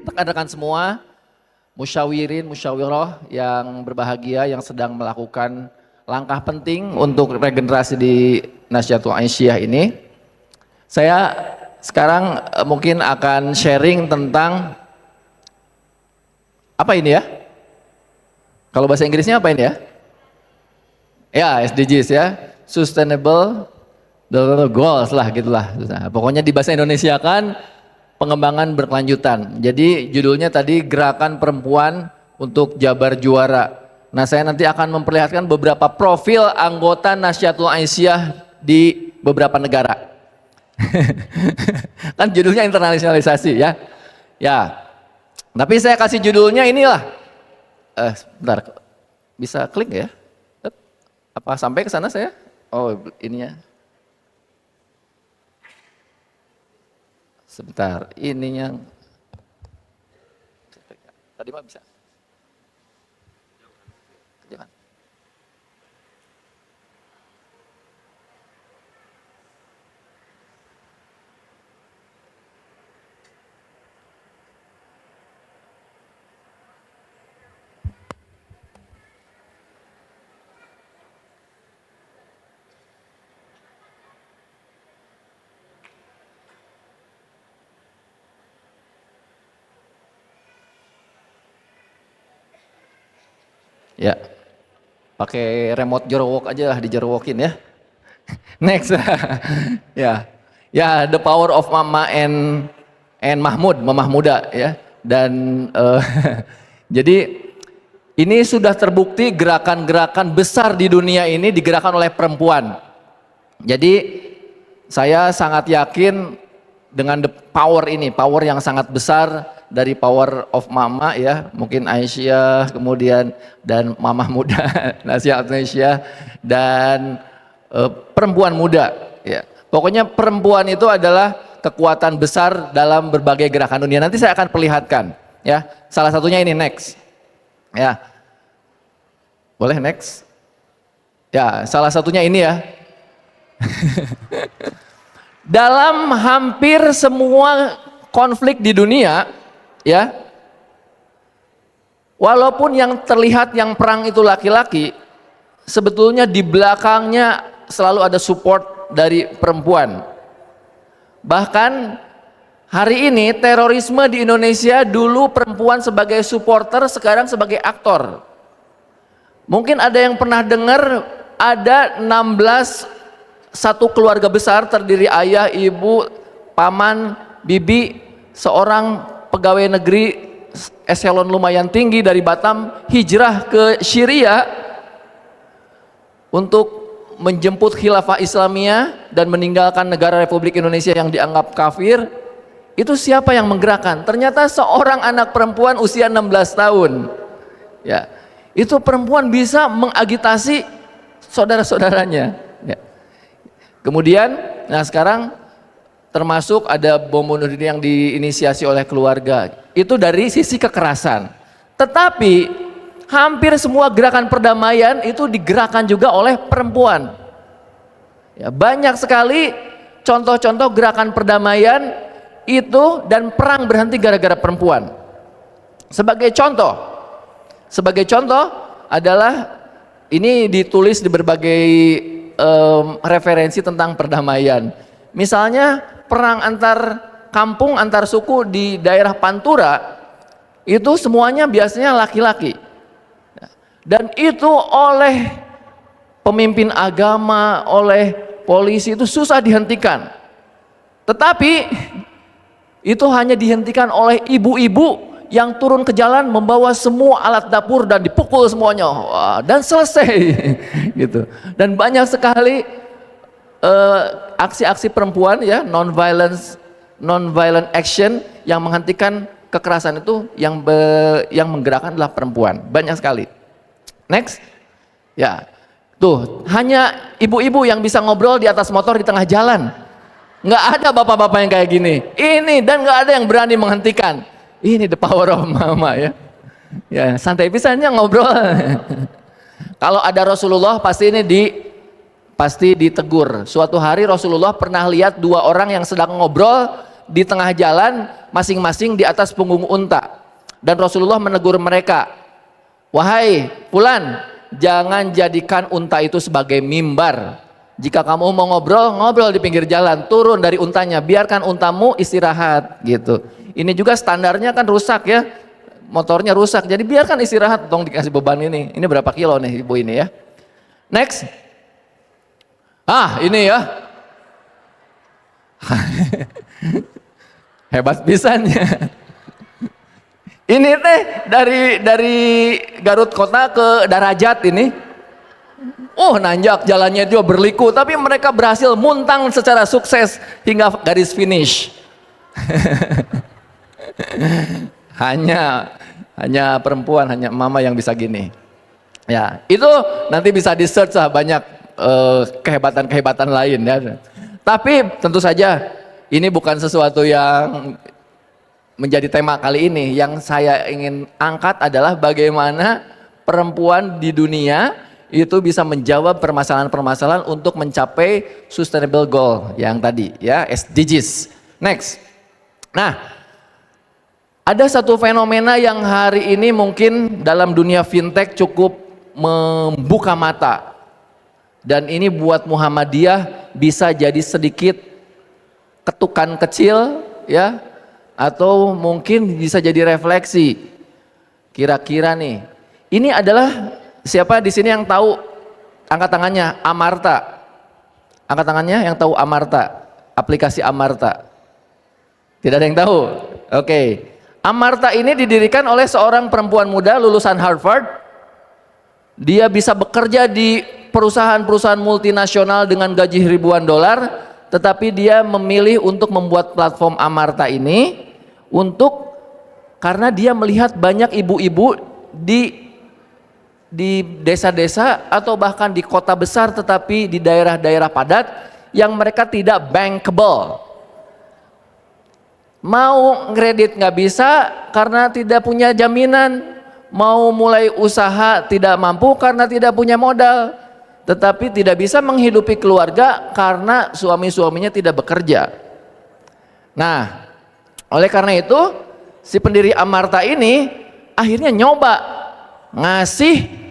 Rekan-rekan semua, musyawirin, musyawiroh yang berbahagia yang sedang melakukan langkah penting untuk regenerasi di Nahdlatul Aisyah ini. Saya sekarang mungkin akan sharing tentang apa ini ya? Kalau bahasa Inggrisnya apa ini ya? Ya, SDGs ya, Sustainable Development Goals lah gitulah. Nah, pokoknya di bahasa Indonesia kan pengembangan berkelanjutan. Jadi judulnya tadi Gerakan Perempuan untuk Jabar Juara. Nah, saya nanti akan memperlihatkan beberapa profil anggota Nahdlatul Aisyah di beberapa negara. Kan judulnya internasionalisasi ya. Ya. Tapi saya kasih judulnya inilah. Sebentar. Bisa klik ya? Apa sampai ke sana saya? Oh, ininya. Sebentar, ininya. Tadi mah bisa. Jangan. Ya, pakai remote jorowok aja lah, dijorowokin ya. Next, ya, ya, the power of Mama and Mahmud, Mamah Muda ya. Dan jadi ini sudah terbukti gerakan-gerakan besar di dunia ini digerakkan oleh perempuan. Jadi saya sangat yakin dengan the power ini, power yang sangat besar dari power of Mama ya, mungkin Aisyah, kemudian dan Mamah Muda, Nahdlatul Aisyah dan perempuan muda ya. Pokoknya perempuan itu adalah kekuatan besar dalam berbagai gerakan dunia. Nanti saya akan perlihatkan ya. Salah satunya ini next. Ya. Boleh next? Ya, salah satunya ini ya. Dalam hampir semua konflik di dunia ya, walaupun yang terlihat yang perang itu laki-laki, sebetulnya di belakangnya selalu ada support dari perempuan. Bahkan hari ini terorisme di Indonesia dulu perempuan sebagai supporter, sekarang sebagai aktor. Mungkin ada yang pernah dengar ada 16 satu keluarga besar terdiri ayah, ibu, paman, bibi, seorang pegawai negeri eselon lumayan tinggi dari Batam hijrah ke Syria untuk menjemput khilafah Islamiyah dan meninggalkan negara Republik Indonesia yang dianggap kafir. Itu siapa yang menggerakkan? Ternyata seorang anak perempuan usia 16 tahun ya, itu perempuan bisa mengagitasi saudara-saudaranya ya. Kemudian, nah sekarang termasuk ada bom bunuh diri yang diinisiasi oleh keluarga. Itu dari sisi kekerasan. Tetapi hampir semua gerakan perdamaian itu digerakkan juga oleh perempuan. Ya, banyak sekali contoh-contoh gerakan perdamaian itu dan perang berhenti gara-gara perempuan. Sebagai contoh adalah ini ditulis di berbagai referensi tentang perdamaian. Misalnya perang antar kampung, antar suku di daerah Pantura itu semuanya biasanya laki-laki. Dan itu oleh pemimpin agama, oleh polisi itu susah dihentikan. Tetapi itu hanya dihentikan oleh ibu-ibu yang turun ke jalan membawa semua alat dapur dan dipukul semuanya. Wah, dan selesai gitu. Dan banyak sekali aksi-aksi perempuan ya, non-violent action yang menghentikan kekerasan itu yang menggerakkan adalah perempuan. Banyak sekali. Next. Ya. Tuh, hanya ibu-ibu yang bisa ngobrol di atas motor di tengah jalan. Nggak ada bapak-bapak yang kayak gini. Ini dan nggak ada yang berani menghentikan. Ini the power of Mama ya. Ya, santai pisannya ngobrol. Kalau ada Rasulullah pasti ini pasti ditegur. Suatu hari Rasulullah pernah lihat dua orang yang sedang ngobrol di tengah jalan, masing-masing di atas punggung unta. Dan Rasulullah menegur mereka, wahai fulan, jangan jadikan unta itu sebagai mimbar. Jika kamu mau ngobrol, ngobrol di pinggir jalan, turun dari untanya, biarkan untamu istirahat gitu. Ini juga standarnya kan rusak ya, motornya rusak, jadi biarkan istirahat dong, dikasih beban ini. Ini berapa kilo nih ibu ini ya. Next. Ini ya. Hebat pisannya. Ini teh dari Garut Kota ke Darajat ini. Nanjak jalannya juga berliku, tapi mereka berhasil muntang secara sukses hingga garis finish. hanya perempuan, hanya mama yang bisa gini. Ya, itu nanti bisa di search lah, banyak kehebatan-kehebatan lain ya. Tapi tentu saja ini bukan sesuatu yang menjadi tema kali ini. Yang saya ingin angkat adalah bagaimana perempuan di dunia itu bisa menjawab permasalahan-permasalahan untuk mencapai sustainable goal yang tadi ya, SDGs. Next. Nah, ada satu fenomena yang hari ini mungkin dalam dunia fintech cukup membuka mata. Dan ini buat Muhammadiyah bisa jadi sedikit ketukan kecil ya, atau mungkin bisa jadi refleksi. Kira-kira nih, ini adalah siapa di sini yang tahu, angkat tangannya, Amarta. Angkat tangannya yang tahu Amarta, aplikasi Amarta. Tidak ada yang tahu? Oke. Amarta ini didirikan oleh seorang perempuan muda lulusan Harvard. Dia bisa bekerja di perusahaan-perusahaan multinasional dengan gaji ribuan dolar, tetapi dia memilih untuk membuat platform Amarta ini karena dia melihat banyak ibu-ibu di desa-desa atau bahkan di kota besar, tetapi di daerah-daerah padat yang mereka tidak bankable. Mau kredit nggak bisa karena tidak punya jaminan, mau mulai usaha tidak mampu karena tidak punya modal, tetapi tidak bisa menghidupi keluarga karena suami-suaminya tidak bekerja. Nah, oleh karena itu si pendiri Amarta ini akhirnya nyoba ngasih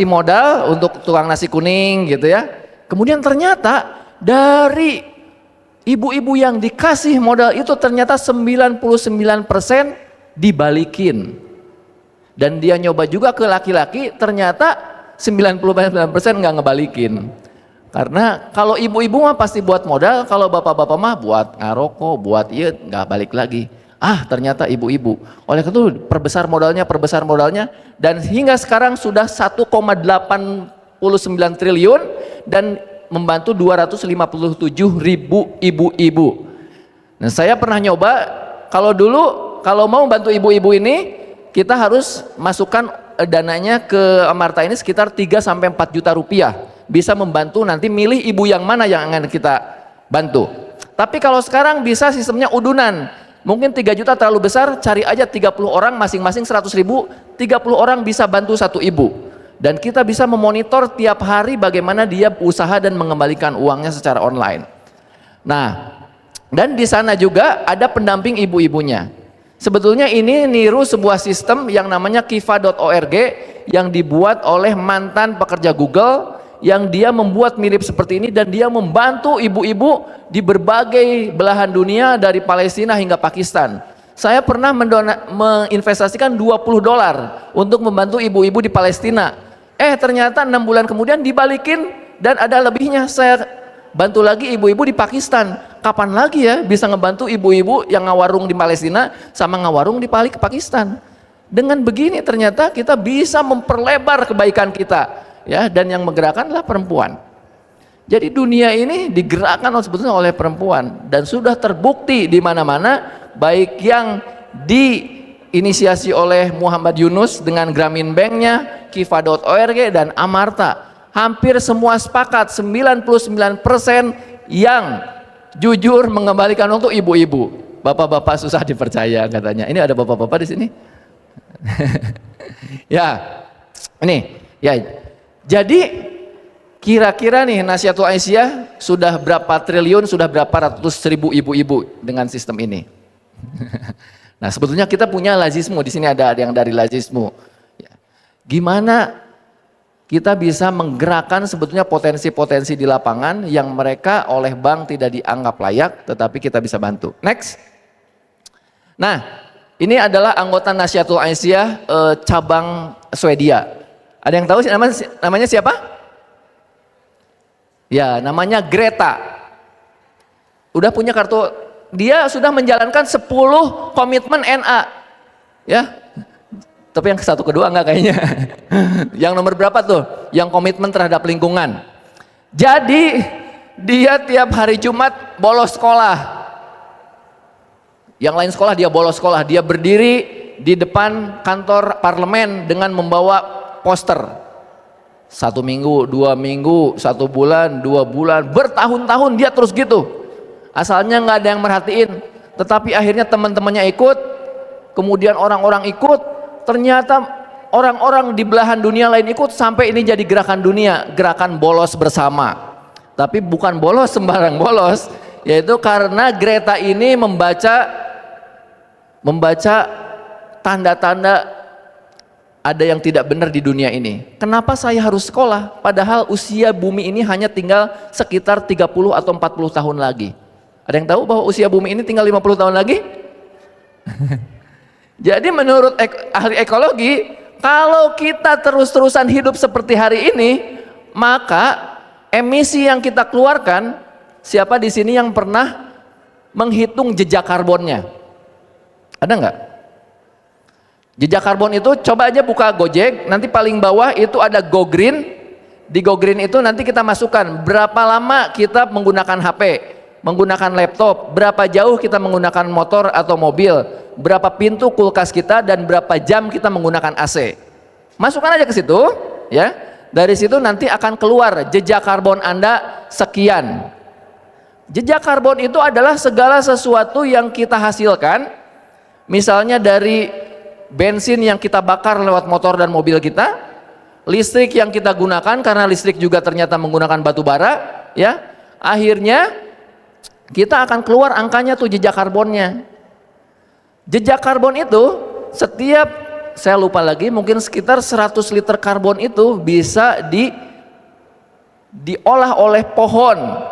modal untuk tukang nasi kuning gitu ya. Kemudian ternyata dari ibu-ibu yang dikasih modal itu ternyata 99% dibalikin. Dan dia nyoba juga ke laki-laki, ternyata 99% nggak ngebalikin. Karena kalau ibu-ibu mah pasti buat modal, kalau bapak-bapak mah buat ngaroko, buat nggak balik lagi. Ternyata ibu-ibu. Oleh itu perbesar modalnya, dan hingga sekarang sudah 1,89 triliun dan membantu 257 ribu ibu-ibu. Nah, saya pernah nyoba, kalau mau bantu ibu-ibu ini, kita harus masukkan dananya ke Amarta ini sekitar 3-4 juta rupiah. Bisa membantu nanti milih ibu yang mana yang akan kita bantu. Tapi kalau sekarang bisa sistemnya udunan. Mungkin 3 juta terlalu besar, cari aja 30 orang masing-masing 100 ribu, 30 orang bisa bantu satu ibu. Dan kita bisa memonitor tiap hari bagaimana dia usaha dan mengembalikan uangnya secara online. Nah, dan di sana juga ada pendamping ibu-ibunya. Sebetulnya ini niru sebuah sistem yang namanya kifa.org yang dibuat oleh mantan pekerja Google, yang dia membuat mirip seperti ini dan dia membantu ibu-ibu di berbagai belahan dunia dari Palestina hingga Pakistan. Saya pernah menginvestasikan $20 untuk membantu ibu-ibu di Palestina. Ternyata 6 bulan kemudian dibalikin dan ada lebihnya. Saya bantu lagi ibu-ibu di Pakistan. Kapan lagi ya bisa ngebantu ibu-ibu yang ngawarung di Palestina sama ngawarung di Pakistan? Dengan begini ternyata kita bisa memperlebar kebaikan kita, ya, dan yang menggerakkanlah perempuan. Jadi dunia ini digerakkan sebetulnya oleh perempuan dan sudah terbukti di mana-mana, baik yang diinisiasi oleh Muhammad Yunus dengan Grameen Banknya, kifa.org dan Amarta. Hampir semua sepakat, 99% yang jujur mengembalikan untuk ibu-ibu. Bapak-bapak susah dipercaya katanya. Ini ada bapak-bapak di sini. Ya, ini ya. Jadi kira-kira nih Nasyatul Aisyah sudah berapa triliun, sudah berapa ratus ribu ibu-ibu dengan sistem ini. Nah sebetulnya kita punya lazismu, di sini ada yang dari lazismu. Gimana kita bisa menggerakkan sebetulnya potensi-potensi di lapangan yang mereka oleh bank tidak dianggap layak, tetapi kita bisa bantu. Next. Nah, ini adalah anggota Nasyatul Aisyah cabang Swedia. Ada yang tahu namanya siapa? Ya, namanya Greta. Udah punya kartu, dia sudah menjalankan 10 komitmen NA. Ya. Tapi yang satu kedua enggak kayaknya. Yang nomor berapa tuh? Yang komitmen terhadap lingkungan. Jadi dia tiap hari Jumat bolos sekolah. Yang lain sekolah, dia bolos sekolah. Dia berdiri di depan kantor parlemen dengan membawa poster. 1 minggu, 2 minggu, 1 bulan, 2 bulan, bertahun-tahun dia terus gitu. Asalnya nggak ada yang merhatiin, tetapi akhirnya teman-temannya ikut, kemudian orang-orang ikut. Ternyata orang-orang di belahan dunia lain ikut, sampai ini jadi gerakan dunia, gerakan bolos bersama. Tapi bukan bolos sembarang bolos, yaitu karena Greta ini membaca tanda-tanda ada yang tidak benar di dunia ini. Kenapa saya harus sekolah? Padahal usia bumi ini hanya tinggal sekitar 30 atau 40 tahun lagi. Ada yang tahu bahwa usia bumi ini tinggal 50 tahun lagi? Jadi menurut ahli ekologi, kalau kita terus-terusan hidup seperti hari ini, maka emisi yang kita keluarkan, siapa di sini yang pernah menghitung jejak karbonnya? Ada nggak? Jejak karbon itu coba aja buka Gojek, nanti paling bawah itu ada Go Green. Di Go Green itu nanti kita masukkan berapa lama kita menggunakan HP, menggunakan laptop, berapa jauh kita menggunakan motor atau mobil, berapa pintu kulkas kita, dan berapa jam kita menggunakan AC. Masukkan aja ke situ, ya. Dari situ nanti akan keluar jejak karbon Anda sekian. Jejak karbon itu adalah segala sesuatu yang kita hasilkan, misalnya dari bensin yang kita bakar lewat motor dan mobil kita, listrik yang kita gunakan karena listrik juga ternyata menggunakan batu bara, ya. Akhirnya kita akan keluar angkanya tuh jejak karbonnya. Jejak karbon itu setiap, saya lupa lagi, mungkin sekitar 100 liter karbon itu bisa diolah oleh pohon.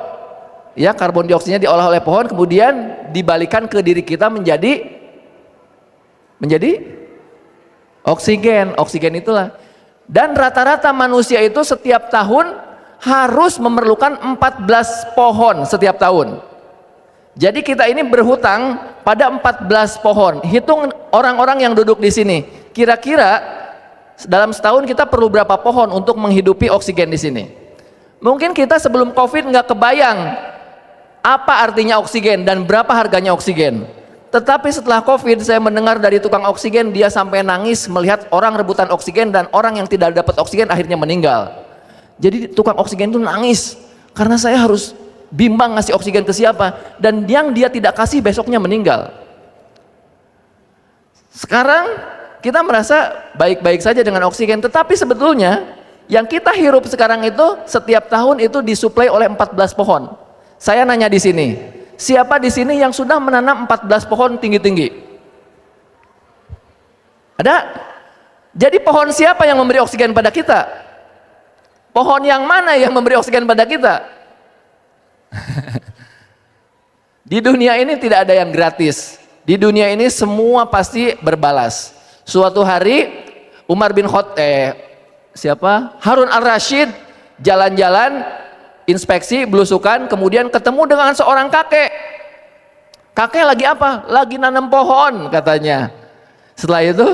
Ya, karbon dioksida diolah oleh pohon, kemudian dibalikan ke diri kita menjadi oksigen. Oksigen itulah. Dan rata-rata manusia itu setiap tahun harus memerlukan 14 pohon setiap tahun. Jadi kita ini berhutang pada 14 pohon. Hitung orang-orang yang duduk di sini. Kira-kira dalam setahun kita perlu berapa pohon untuk menghidupi oksigen di sini? Mungkin kita sebelum Covid nggak kebayang apa artinya oksigen dan berapa harganya oksigen. Tetapi setelah Covid saya mendengar dari tukang oksigen, dia sampai nangis melihat orang rebutan oksigen dan orang yang tidak dapat oksigen akhirnya meninggal. Jadi tukang oksigen itu nangis karena saya harus bimbang ngasih oksigen ke siapa, dan yang dia tidak kasih besoknya meninggal. Sekarang kita merasa baik-baik saja dengan oksigen, tetapi sebetulnya yang kita hirup sekarang itu setiap tahun itu disuplai oleh 14 pohon. Saya nanya di sini, siapa di sini yang sudah menanam 14 pohon tinggi-tinggi? Ada? Jadi pohon siapa yang memberi oksigen pada kita? Pohon yang mana yang memberi oksigen pada kita? Di dunia ini tidak ada yang gratis. Di dunia ini semua pasti berbalas. Suatu hari Harun al-Rashid jalan-jalan, inspeksi, belusukan, kemudian ketemu dengan seorang kakek. Kakek lagi apa? Lagi nanam pohon katanya. Setelah itu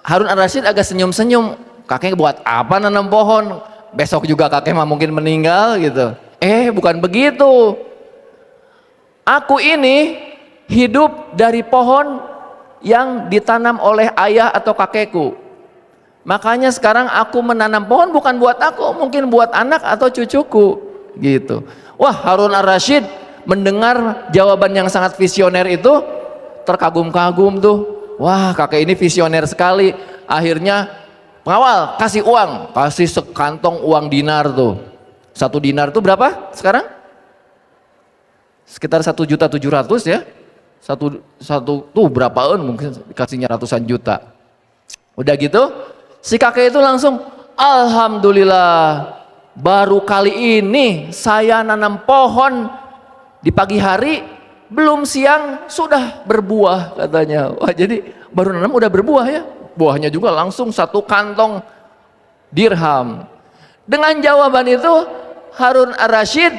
Harun al-Rashid agak senyum-senyum. Kakek buat apa nanam pohon? Besok juga kakek mah mungkin meninggal gitu. Bukan begitu. Aku ini hidup dari pohon yang ditanam oleh ayah atau kakekku. Makanya sekarang aku menanam pohon bukan buat aku, mungkin buat anak atau cucuku gitu. Wah, Harun al-Rashid mendengar jawaban yang sangat visioner itu terkagum-kagum tuh. Wah, kakek ini visioner sekali. Akhirnya Pengawal kasih uang, kasih sekantong uang dinar tuh. 1 dinar tuh berapa sekarang? Sekitar 1.700.000 ya. Satu tuh berapaan, mungkin dikasihnya ratusan juta. Udah gitu, si kakek itu langsung, alhamdulillah, baru kali ini saya nanam pohon di pagi hari, belum siang sudah berbuah katanya. Wah, jadi baru nanam udah berbuah ya. Buahnya juga langsung 1 kantong dirham. Dengan jawaban itu Harun ar-Rasyid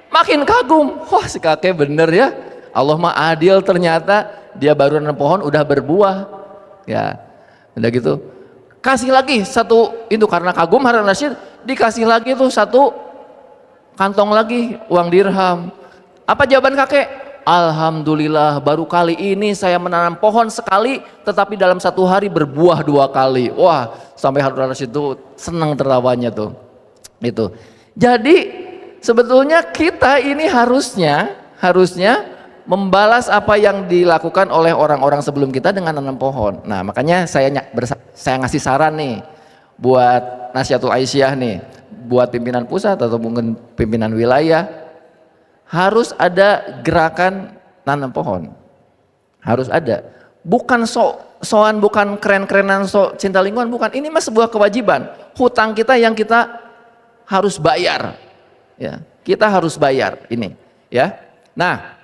makin kagum. Wah, si kakek bener ya. Allah mah adil, ternyata dia baru nanam pohon udah berbuah. Ya, udah gitu. Kasih lagi 1 itu, karena kagum Harun ar-Rasyid, dikasih lagi tuh 1 kantong lagi uang dirham. Apa jawaban kakek? Alhamdulillah, baru kali ini saya menanam pohon sekali, tetapi dalam 1 hari berbuah 2 kali. Wah, sampai Harun ar-Rasyid itu senang terawanya tuh. Itu. Jadi sebetulnya kita ini harusnya membalas apa yang dilakukan oleh orang-orang sebelum kita dengan nanam pohon. Nah, makanya saya ngasih saran nih buat Nasyatul Aisyah nih, buat pimpinan pusat atau mungkin pimpinan wilayah, harus ada gerakan nanam pohon. Harus ada. Bukan soan, bukan keren-kerenan, cinta lingkungan, bukan. Ini mah sebuah kewajiban. Hutang kita yang kita harus bayar. Ya, kita harus bayar ini, ya. Nah,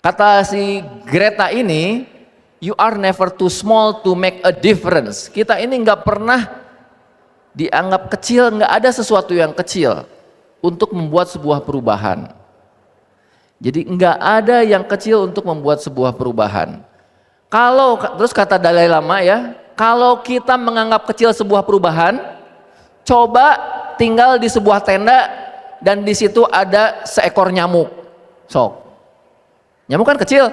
kata si Greta ini, you are never too small to make a difference. Kita ini nggak pernah dianggap kecil, nggak ada sesuatu yang kecil untuk membuat sebuah perubahan. Jadi nggak ada yang kecil untuk membuat sebuah perubahan. Kalau terus kata Dalai Lama ya, kalau kita menganggap kecil sebuah perubahan, coba tinggal di sebuah tenda dan di situ ada seekor nyamuk. Sok. Nyamuk kan kecil,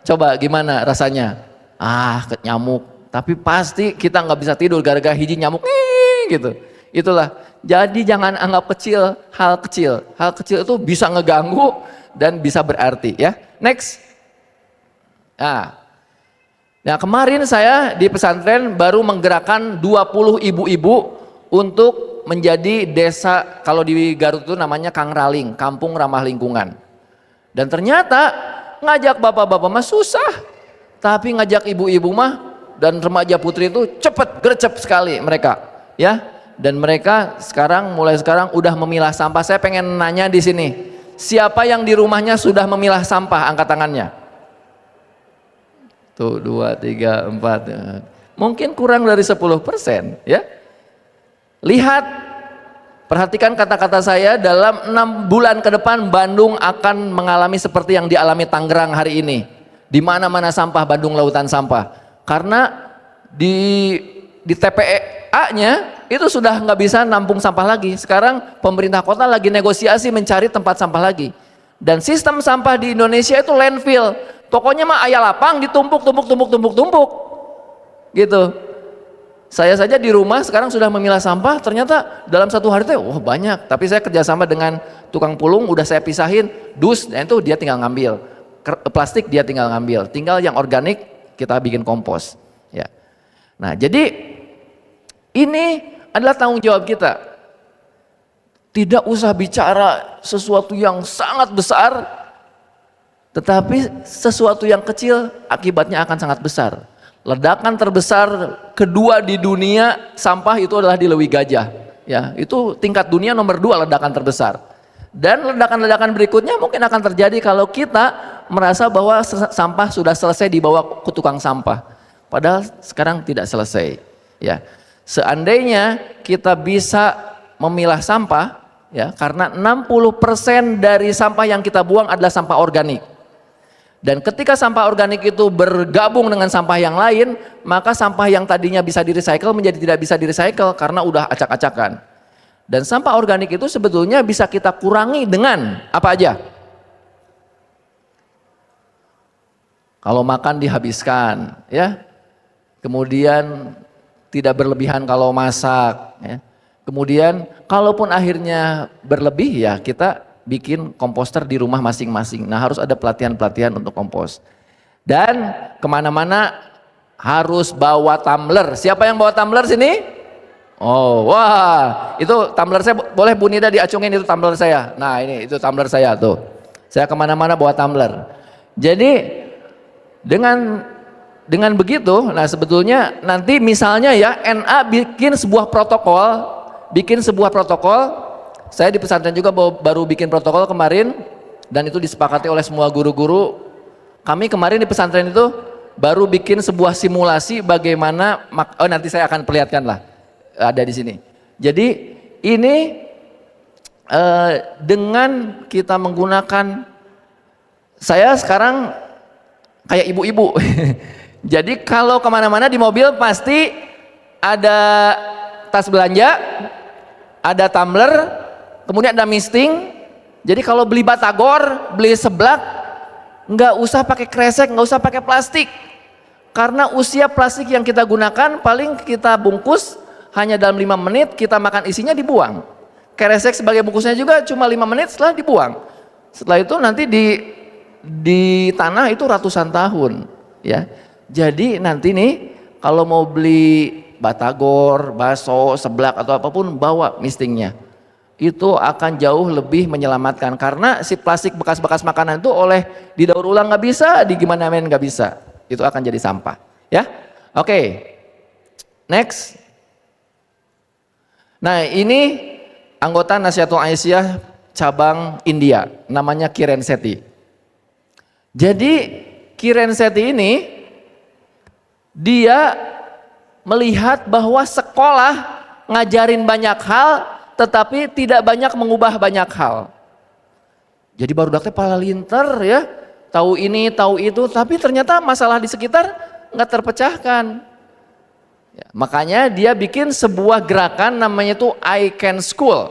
coba gimana rasanya? Nyamuk, tapi pasti kita nggak bisa tidur gara-gara hiji nyamuk gitu. Itulah, jadi jangan anggap kecil hal kecil. Hal kecil itu bisa ngeganggu dan bisa berarti ya. Next. Nah, kemarin saya di pesantren baru menggerakkan 20 ibu-ibu untuk menjadi desa, kalau di Garut itu namanya Kangraling, Kampung Ramah Lingkungan. Dan ternyata ngajak bapak-bapak mah susah, tapi ngajak ibu-ibu mah dan remaja putri itu cepet, gercep sekali mereka, ya. Dan mereka mulai sekarang udah memilah sampah. Saya pengen nanya di sini, siapa yang di rumahnya sudah memilah sampah? Angkat tangannya. Tuh 2, 3, 4, mungkin kurang dari 10%, ya. Lihat, perhatikan kata-kata saya, dalam 6 bulan ke depan Bandung akan mengalami seperti yang dialami Tangerang hari ini. Di mana-mana sampah, Bandung lautan sampah. Karena di TPA-nya itu sudah nggak bisa nampung sampah lagi. Sekarang pemerintah kota lagi negosiasi mencari tempat sampah lagi. Dan sistem sampah di Indonesia itu landfill. Pokoknya mah ayah lapang ditumpuk gitu. Saya saja di rumah sekarang sudah memilah sampah, ternyata dalam 1 hari itu banyak. Tapi saya kerjasama dengan tukang pulung, udah saya pisahin, dus, dan itu dia tinggal ngambil. Plastik dia tinggal ngambil, tinggal yang organik kita bikin kompos. Ya. Nah, jadi ini adalah tanggung jawab kita. Tidak usah bicara sesuatu yang sangat besar, tetapi sesuatu yang kecil akibatnya akan sangat besar. Ledakan terbesar kedua di dunia sampah itu adalah di Lewi Gajah. Ya, itu tingkat dunia nomor 2 ledakan terbesar. Dan ledakan-ledakan berikutnya mungkin akan terjadi kalau kita merasa bahwa sampah sudah selesai dibawa ke tukang sampah. Padahal sekarang tidak selesai. Ya, seandainya kita bisa memilah sampah, ya, karena 60% dari sampah yang kita buang adalah sampah organik. Dan ketika sampah organik itu bergabung dengan sampah yang lain, maka sampah yang tadinya bisa di-recycle menjadi tidak bisa di-recycle karena udah acak-acakan. Dan sampah organik itu sebetulnya bisa kita kurangi dengan apa aja? Kalau makan dihabiskan, ya. Kemudian tidak berlebihan kalau masak, ya. Kemudian kalaupun akhirnya berlebih, ya kita bikin komposter di rumah masing-masing. Nah, harus ada pelatihan-pelatihan untuk kompos. Dan kemana-mana harus bawa tumbler. Siapa yang bawa tumbler sini? Oh, wah, itu tumbler saya. Boleh Bu Nida diacungin, itu tumbler saya. Nah ini, itu tumbler saya tuh. Saya kemana-mana bawa tumbler. Jadi dengan begitu, nah sebetulnya nanti misalnya ya NA bikin sebuah protokol. Saya di pesantren juga baru bikin protokol kemarin, dan itu disepakati oleh semua guru-guru. Kami kemarin di pesantren itu baru bikin sebuah simulasi bagaimana, nanti saya akan perlihatkan lah, ada di sini. Jadi ini dengan kita menggunakan, saya sekarang kayak ibu-ibu. Jadi kalau kemana-mana di mobil pasti ada tas belanja, ada tumbler, kemudian ada misting. Jadi kalau beli batagor, beli seblak, nggak usah pakai kresek, nggak usah pakai plastik, karena usia plastik yang kita gunakan paling kita bungkus hanya dalam 5 menit, kita makan isinya dibuang. Kresek sebagai bungkusnya juga cuma 5 menit setelah dibuang. Setelah itu nanti di tanah itu ratusan tahun, ya. Jadi nanti nih kalau mau beli batagor, bakso, seblak atau apapun, bawa mistingnya. Itu akan jauh lebih menyelamatkan, karena si plastik bekas-bekas makanan itu oleh didaur ulang nggak bisa, di gimana men nggak bisa, itu akan jadi sampah, ya. Oke, next. Nah ini anggota Nasihatul Aisyah cabang India, namanya Kiren Sethi. Jadi Kiren Sethi ini dia melihat bahwa sekolah ngajarin banyak hal tetapi tidak banyak mengubah banyak hal. Jadi baru dakte pala linter ya, tahu ini tahu itu, tapi ternyata masalah di sekitar nggak terpecahkan. Ya, makanya dia bikin sebuah gerakan namanya itu I Can School.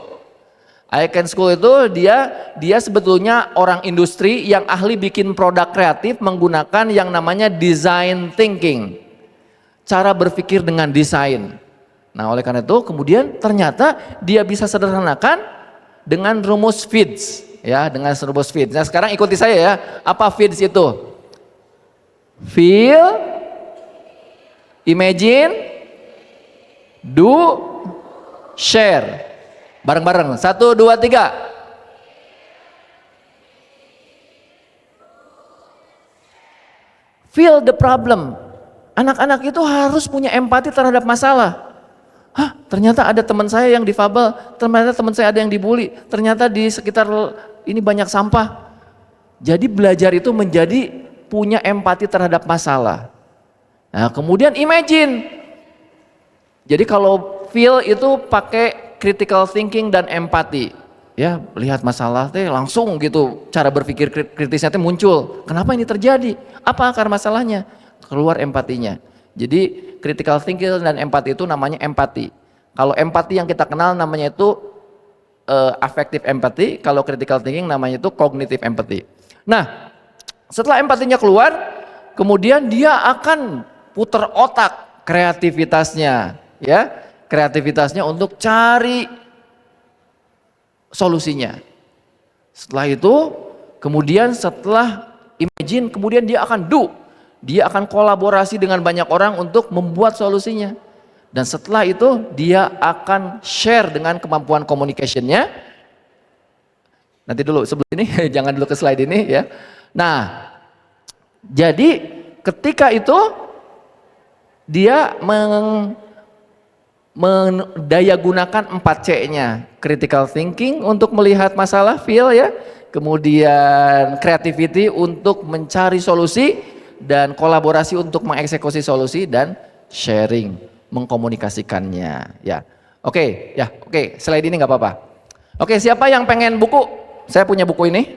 I Can School itu dia sebetulnya orang industri yang ahli bikin produk kreatif menggunakan yang namanya design thinking, cara berpikir dengan desain. Nah oleh karena itu kemudian ternyata dia bisa sederhanakan dengan rumus FEEDS, ya, dengan rumus FEEDS. Nah sekarang ikuti saya ya, apa FEEDS itu? Feel, imagine, do, share. Bareng-bareng, 1, 2, 3. Feel the problem. Anak-anak itu harus punya empati terhadap masalah. Hah, ternyata ada teman saya yang difabel, ternyata teman saya ada yang dibully, ternyata di sekitar ini banyak sampah. Jadi belajar itu menjadi punya empati terhadap masalah. Nah, kemudian imagine. Jadi kalau feel itu pakai critical thinking dan empati. Ya, lihat masalah teh langsung gitu, cara berpikir kritisnya teh muncul. Kenapa ini terjadi? Apa akar masalahnya? Keluar empatinya. Jadi critical thinking dan empati itu namanya empati. Kalau empati yang kita kenal namanya itu affective empathy, kalau critical thinking namanya itu cognitive empathy. Nah, setelah empatinya keluar, kemudian dia akan putar otak kreativitasnya, ya, kreativitasnya untuk cari solusinya. Setelah itu, kemudian setelah imagine, kemudian dia akan do. Dia akan kolaborasi dengan banyak orang untuk membuat solusinya. Dan setelah itu dia akan share dengan kemampuan communication-nya. Nanti dulu sebelum ini, jangan dulu ke slide ini ya. Nah, jadi ketika itu dia mendayagunakan 4C-nya. Critical thinking untuk melihat masalah, feel ya. Kemudian creativity untuk mencari solusi, dan kolaborasi untuk mengeksekusi solusi, dan sharing, mengkomunikasikannya ya. Oke, slide ini nggak apa-apa. Oke, siapa yang pengen buku? Saya punya buku ini.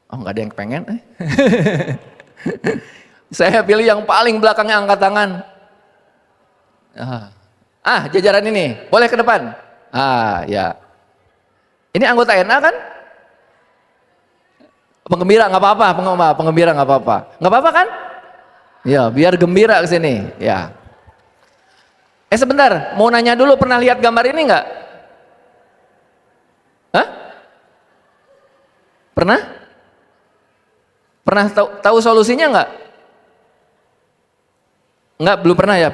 Oh, nggak ada yang pengen. Saya pilih yang paling belakangnya, angkat tangan. Jajaran ini, boleh ke depan. Ya. Ini anggota NA kan? Penggembira nggak apa-apa, penggembira nggak apa-apa kan? Ya, biar gembira ke sini. Ya. Sebentar, mau nanya dulu, pernah lihat gambar ini nggak? Hah? Pernah? Pernah tahu solusinya nggak? Nggak, belum pernah ya.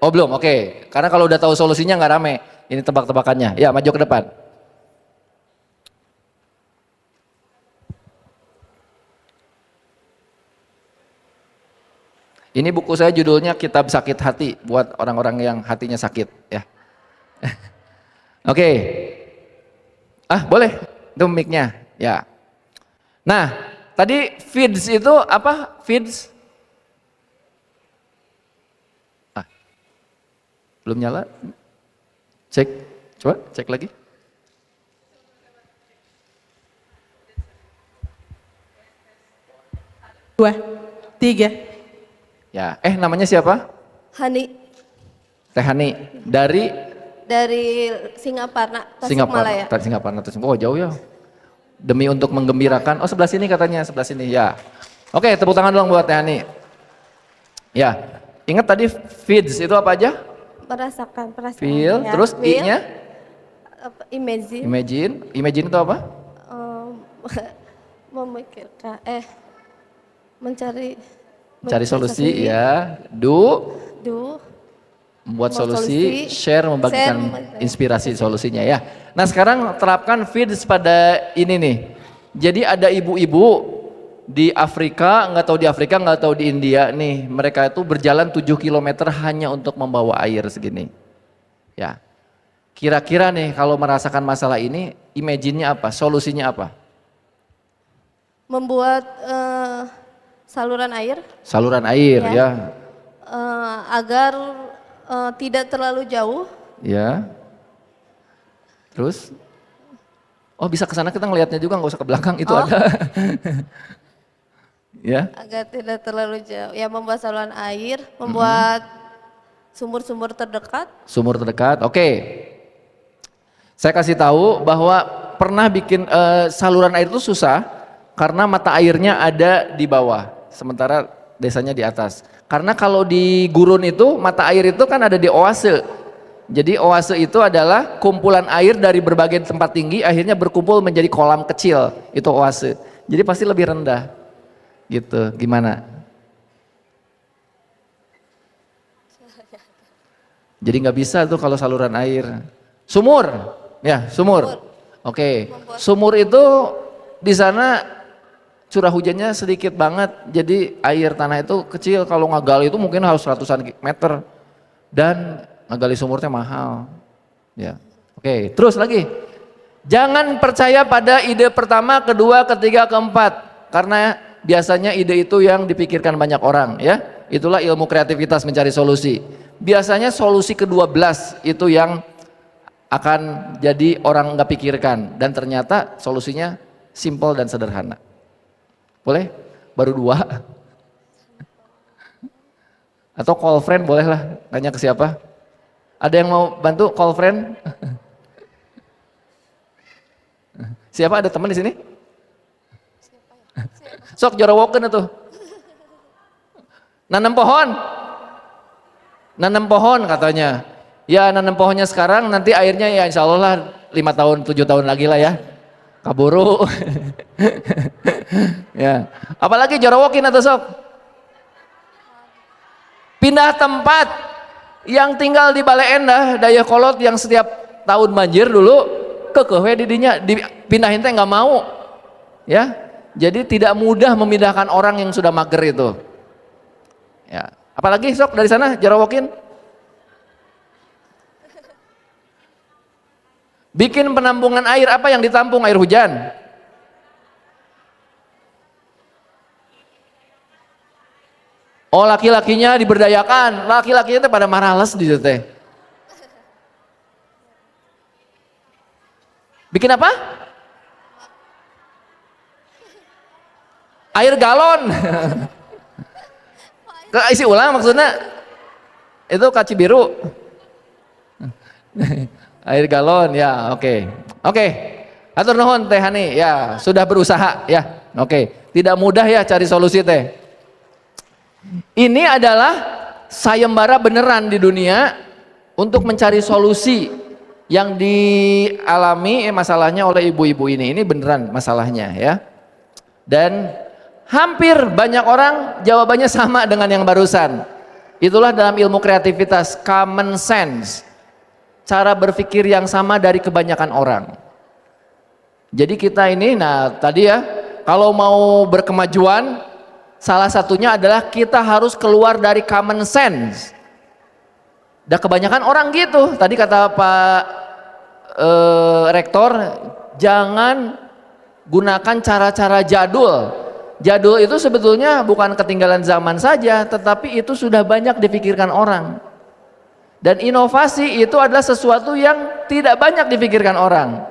Oh belum, oke. Karena kalau udah tahu solusinya nggak rame. Ini tebak-tebakannya. Ya, maju ke depan. Ini buku saya judulnya Kitab Sakit Hati buat orang-orang yang hatinya sakit ya. Oke. Ah, boleh. Itu mic-nya. Ya. Nah, tadi feeds itu apa? Feeds? Ah, belum nyala. Cek. Coba cek lagi. Dua, tiga. Ya, namanya siapa? Hani Teh Hani dari Singaparna, Singapura. Tasikmalaya. Singapura. Oh, jauh ya. Demi untuk menggembirakan. Oh, sebelah sini katanya, sebelah sini. Ya. Oke, tepuk tangan dong buat Teh Hani. Ya. Ingat tadi feeds itu apa aja? Merasakan perasaan. Feel, ya. terus Feel, I-nya? imagine. Imagine. Imagine itu apa? Memikirkan, mencari Solusi ya. Do, membuat solusi, share, membagikan inspirasi solusinya ya. Nah sekarang terapkan feeds pada ini nih. Jadi ada ibu-ibu di Afrika, nggak tahu di Afrika, nggak tahu di India nih. Mereka itu berjalan 7 km hanya untuk membawa air segini. Ya. Kira-kira nih kalau merasakan masalah ini, imagine-nya apa? Solusinya apa? Membuat saluran air. Saluran air ya. Agar tidak terlalu jauh. Ya. Terus? Oh bisa ke sana kita ngelihatnya juga, nggak usah ke belakang itu ada. Ya. Agar tidak terlalu jauh. Ya membuat saluran air, membuat sumur-sumur terdekat. Sumur terdekat. Oke. Saya kasih tahu bahwa pernah bikin saluran air itu susah karena mata airnya ada di bawah, sementara desanya di atas. Karena kalau di gurun itu mata air itu kan ada di oase. Jadi oase itu adalah kumpulan air dari berbagai tempat tinggi akhirnya berkumpul menjadi kolam kecil, itu oase. Jadi pasti lebih rendah. Gitu. Gimana? Jadi nggak bisa tuh kalau saluran air. Sumur. Ya, sumur. Oke. Sumur itu di sana curah hujannya sedikit banget, jadi air tanah itu kecil. Kalau ngegali itu mungkin harus ratusan meter dan ngegali sumurnya mahal. Ya, oke. Terus lagi, jangan percaya pada ide pertama, kedua, ketiga, keempat, karena biasanya ide itu yang dipikirkan banyak orang. Ya, itulah ilmu kreativitas mencari solusi. Biasanya solusi ke-12 itu yang akan jadi orang nggak pikirkan dan ternyata solusinya simple dan sederhana. Boleh? Baru 2? Atau call friend boleh lah, tanya ke siapa? Ada yang mau bantu call friend? Siapa, ada teman di sini? Sok jorowokeun atuh. Nanam pohon. Nanam pohon katanya. Ya nanam pohonnya sekarang, nanti airnya ya insya Allah lah 5 tahun, 7 tahun lagi lah ya. Kaburu. Ya. Apalagi jorowokin atau sok? Pindah tempat. Yang tinggal di Bale Endah, Dayakolot yang setiap tahun banjir dulu, kekeh didinya dipindahin teh nggak mau. Ya. Jadi tidak mudah memindahkan orang yang sudah mager itu. Ya. Apalagi sok dari sana jorowokin? Bikin penampungan air, apa yang ditampung? Air hujan. Oh laki-lakinya diberdayakan, laki-lakinya pada marales di situ teh. Bikin apa? Air galon. Isi ulang maksudnya, itu kaci biru. Air galon ya, oke. Oke. Atur nuhun Teh Hani ya, sudah berusaha ya. Oke. Tidak mudah ya cari solusi teh. Ini adalah sayembara beneran di dunia untuk mencari solusi yang dialami masalahnya oleh ibu-ibu ini. Ini beneran masalahnya ya. Dan hampir banyak orang jawabannya sama dengan yang barusan. Itulah dalam ilmu kreativitas, common sense. Cara berpikir yang sama dari kebanyakan orang. Jadi kita ini, nah tadi ya, kalau mau berkemajuan, salah satunya adalah kita harus keluar dari common sense. Dan kebanyakan orang gitu. Tadi kata Pak Rektor, jangan gunakan cara-cara jadul. Jadul itu sebetulnya bukan ketinggalan zaman saja, tetapi itu sudah banyak dipikirkan orang. Dan inovasi itu adalah sesuatu yang tidak banyak dipikirkan orang.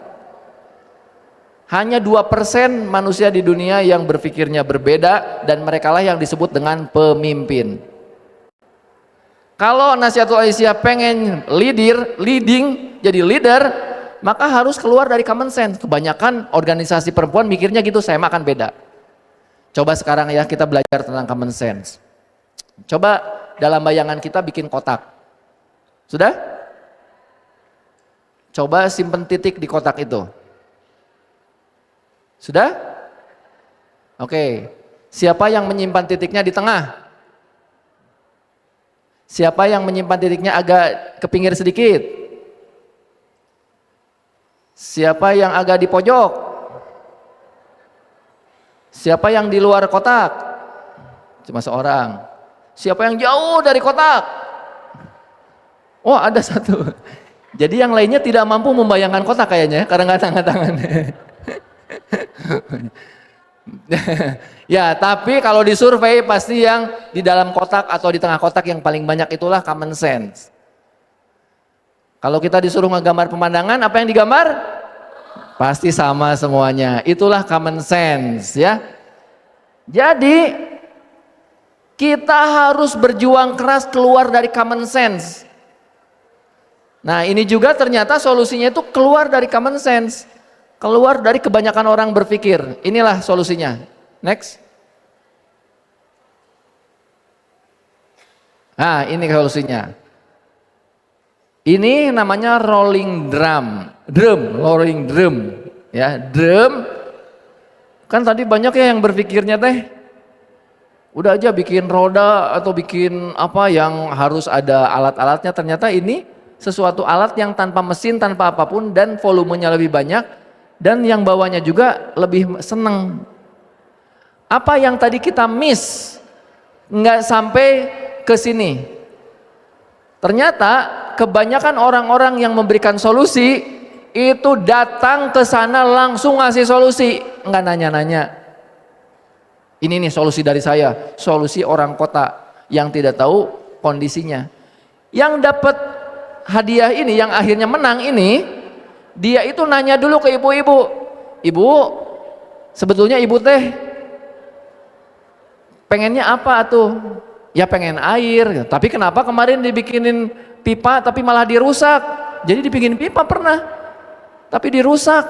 Hanya 2% manusia di dunia yang berpikirnya berbeda, dan merekalah yang disebut dengan pemimpin. Kalau Nahdlatul Aisyah pengen leading, jadi leader, maka harus keluar dari common sense. Kebanyakan organisasi perempuan mikirnya gitu, saya makan beda. Coba sekarang ya kita belajar tentang common sense. Coba dalam bayangan kita bikin kotak. Sudah? Coba simpen titik di kotak itu. Sudah? Oke. Siapa yang menyimpan titiknya di tengah? Siapa yang menyimpan titiknya agak ke pinggir sedikit? Siapa yang agak di pojok? Siapa yang di luar kotak? Cuma seorang. Siapa yang jauh dari kotak? Oh, ada satu. Jadi yang lainnya tidak mampu membayangkan kotak kayaknya, karena nggak angkat tangan. Ya, tapi kalau disurvei pasti yang di dalam kotak atau di tengah kotak yang paling banyak itulah common sense. Kalau kita disuruh ngegambar pemandangan, apa yang digambar? Pasti sama semuanya. Itulah common sense ya. Jadi kita harus berjuang keras keluar dari common sense. Nah, ini juga ternyata solusinya itu keluar dari common sense. Keluar dari kebanyakan orang berpikir. Inilah solusinya. Next. Nah, ini solusinya. Ini namanya rolling rolling drum. Ya, drum. Kan tadi banyak ya yang berpikirnya teh, udah aja bikin roda atau bikin apa yang harus ada alat-alatnya. Ternyata ini sesuatu alat yang tanpa mesin, tanpa apapun, dan volumenya lebih banyak, dan yang bawanya juga lebih seneng. Apa yang tadi kita miss, nggak sampai ke sini. Ternyata kebanyakan orang-orang yang memberikan solusi itu datang ke sana langsung ngasih solusi, nggak nanya-nanya. Ini nih solusi dari saya, solusi orang kota yang tidak tahu kondisinya. Yang dapat hadiah ini, yang akhirnya menang ini, dia itu nanya dulu ke ibu-ibu. Ibu, sebetulnya ibu teh pengennya apa tuh? Ya pengen air, tapi kenapa kemarin dibikinin pipa tapi malah dirusak? Jadi dibikin pipa pernah, tapi dirusak.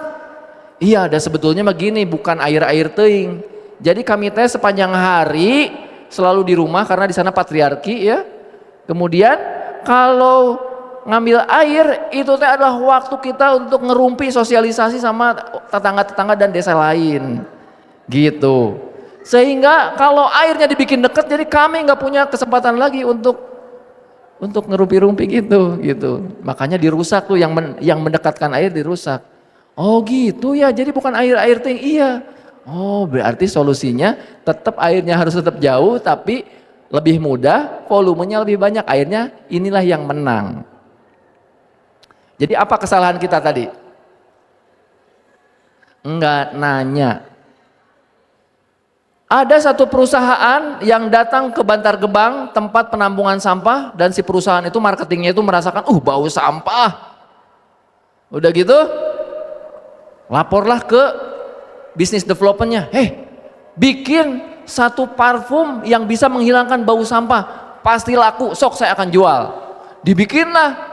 Iya, ada sebetulnya begini, bukan air-air teuing. Jadi kami teh sepanjang hari selalu di rumah karena di sana patriarki ya. Kemudian kalau ngambil air itu teh adalah waktu kita untuk ngerumpi sosialisasi sama tetangga-tetangga dan desa lain. Gitu. Sehingga kalau airnya dibikin deket, jadi kami nggak punya kesempatan lagi untuk ngerumpi-rumpi gitu. Makanya dirusak tuh, yang mendekatkan air dirusak. Oh gitu ya, jadi bukan air tinggi. Iya. Oh berarti solusinya tetap airnya harus tetap jauh, tapi lebih mudah, volumenya lebih banyak, airnya inilah yang menang. Jadi apa kesalahan kita tadi? Enggak nanya. Ada satu perusahaan yang datang ke Bantar Gebang, tempat penampungan sampah, dan si perusahaan itu marketingnya itu merasakan, bau sampah. Udah gitu, laporlah ke bisnis developmentnya. Bikin satu parfum yang bisa menghilangkan bau sampah, pasti laku, sok saya akan jual. Dibikinlah.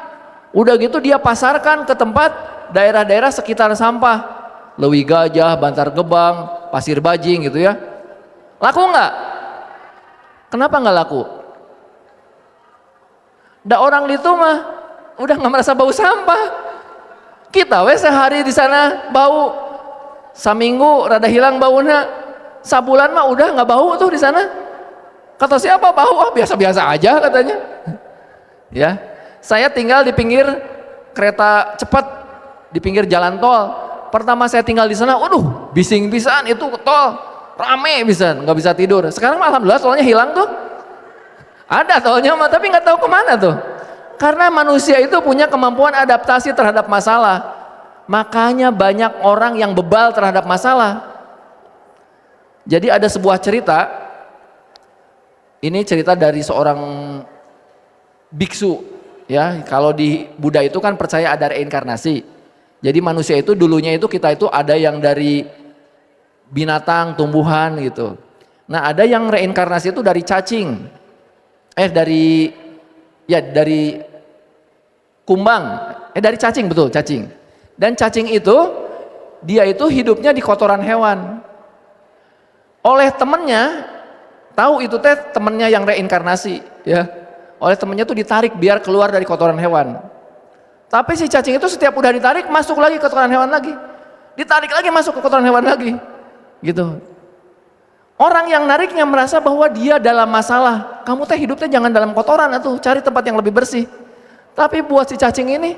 Udah gitu dia pasarkan ke tempat daerah-daerah sekitar sampah, Lewi Gajah, Bantar Gebang, Pasir Bajing gitu ya. Laku nggak? Kenapa nggak laku? Da orang itu mah udah nggak merasa bau sampah. Kita sehari di sana bau, saminggu rada hilang baunya, sabulan mah udah nggak bau tuh di sana. Kata siapa bau? Ah, biasa-biasa aja katanya. Ya, saya tinggal di pinggir kereta cepat, di pinggir jalan tol. Pertama saya tinggal di sana, waduh, bising pisan itu tol, rame bisa, nggak bisa tidur. Sekarang alhamdulillah tolnya hilang tuh. Ada tolnya mah, tapi nggak tahu kemana tuh. Karena manusia itu punya kemampuan adaptasi terhadap masalah. Makanya banyak orang yang bebal terhadap masalah. Jadi ada sebuah cerita, ini cerita dari seorang biksu, ya. Kalau di Buddha itu kan percaya ada reinkarnasi. Jadi manusia itu dulunya itu kita itu ada yang dari binatang, tumbuhan gitu. Nah ada yang reinkarnasi itu dari cacing, dari kumbang, dari cacing, betul, cacing. Dan cacing itu dia itu hidupnya di kotoran hewan. Oleh temennya, tahu itu teh temennya yang reinkarnasi, ya. Oleh temennya tuh ditarik biar keluar dari kotoran hewan. Tapi si cacing itu setiap udah ditarik masuk lagi ke kotoran hewan lagi. Ditarik lagi masuk ke kotoran hewan lagi. Gitu. Orang yang nariknya merasa bahwa dia dalam masalah. Kamu teh hidupnya jangan dalam kotoran atuh, cari tempat yang lebih bersih. Tapi buat si cacing ini,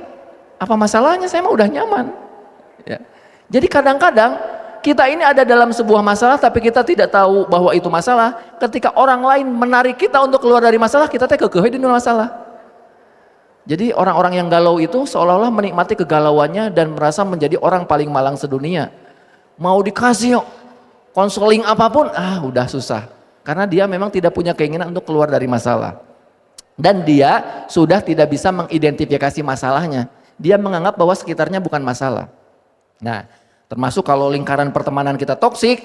apa masalahnya? Saya mah udah nyaman. Ya. Jadi kadang-kadang kita ini ada dalam sebuah masalah tapi kita tidak tahu bahwa itu masalah. Ketika orang lain menarik kita untuk keluar dari masalah, kita teh kekeh di masalah. Jadi orang-orang yang galau itu seolah-olah menikmati kegalauannya dan merasa menjadi orang paling malang sedunia. Mau dikasih konseling apapun, udah susah. Karena dia memang tidak punya keinginan untuk keluar dari masalah. Dan dia sudah tidak bisa mengidentifikasi masalahnya. Dia menganggap bahwa sekitarnya bukan masalah. Nah, termasuk kalau lingkaran pertemanan kita toksik,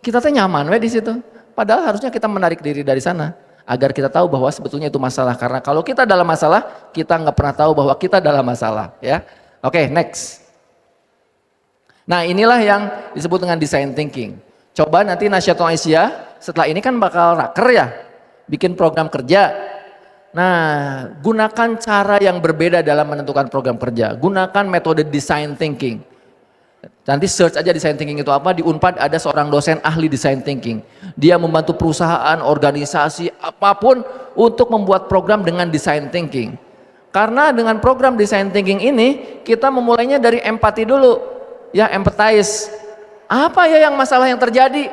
kita tuh nyaman di situ. Padahal harusnya kita menarik diri dari sana agar kita tahu bahwa sebetulnya itu masalah. Karena kalau kita dalam masalah, kita nggak pernah tahu bahwa kita dalam masalah. Ya, oke, next. Nah, inilah yang disebut dengan design thinking. Coba nanti Nasyatul Aisyah setelah ini kan bakal raker ya, bikin program kerja. Nah, gunakan cara yang berbeda dalam menentukan program kerja. Gunakan metode design thinking. Nanti search aja design thinking itu apa, di Unpad ada seorang dosen ahli design thinking. Dia membantu perusahaan, organisasi, apapun untuk membuat program dengan design thinking. Karena dengan program design thinking ini, kita memulainya dari empati dulu. Ya, empathize. Apa ya yang masalah yang terjadi?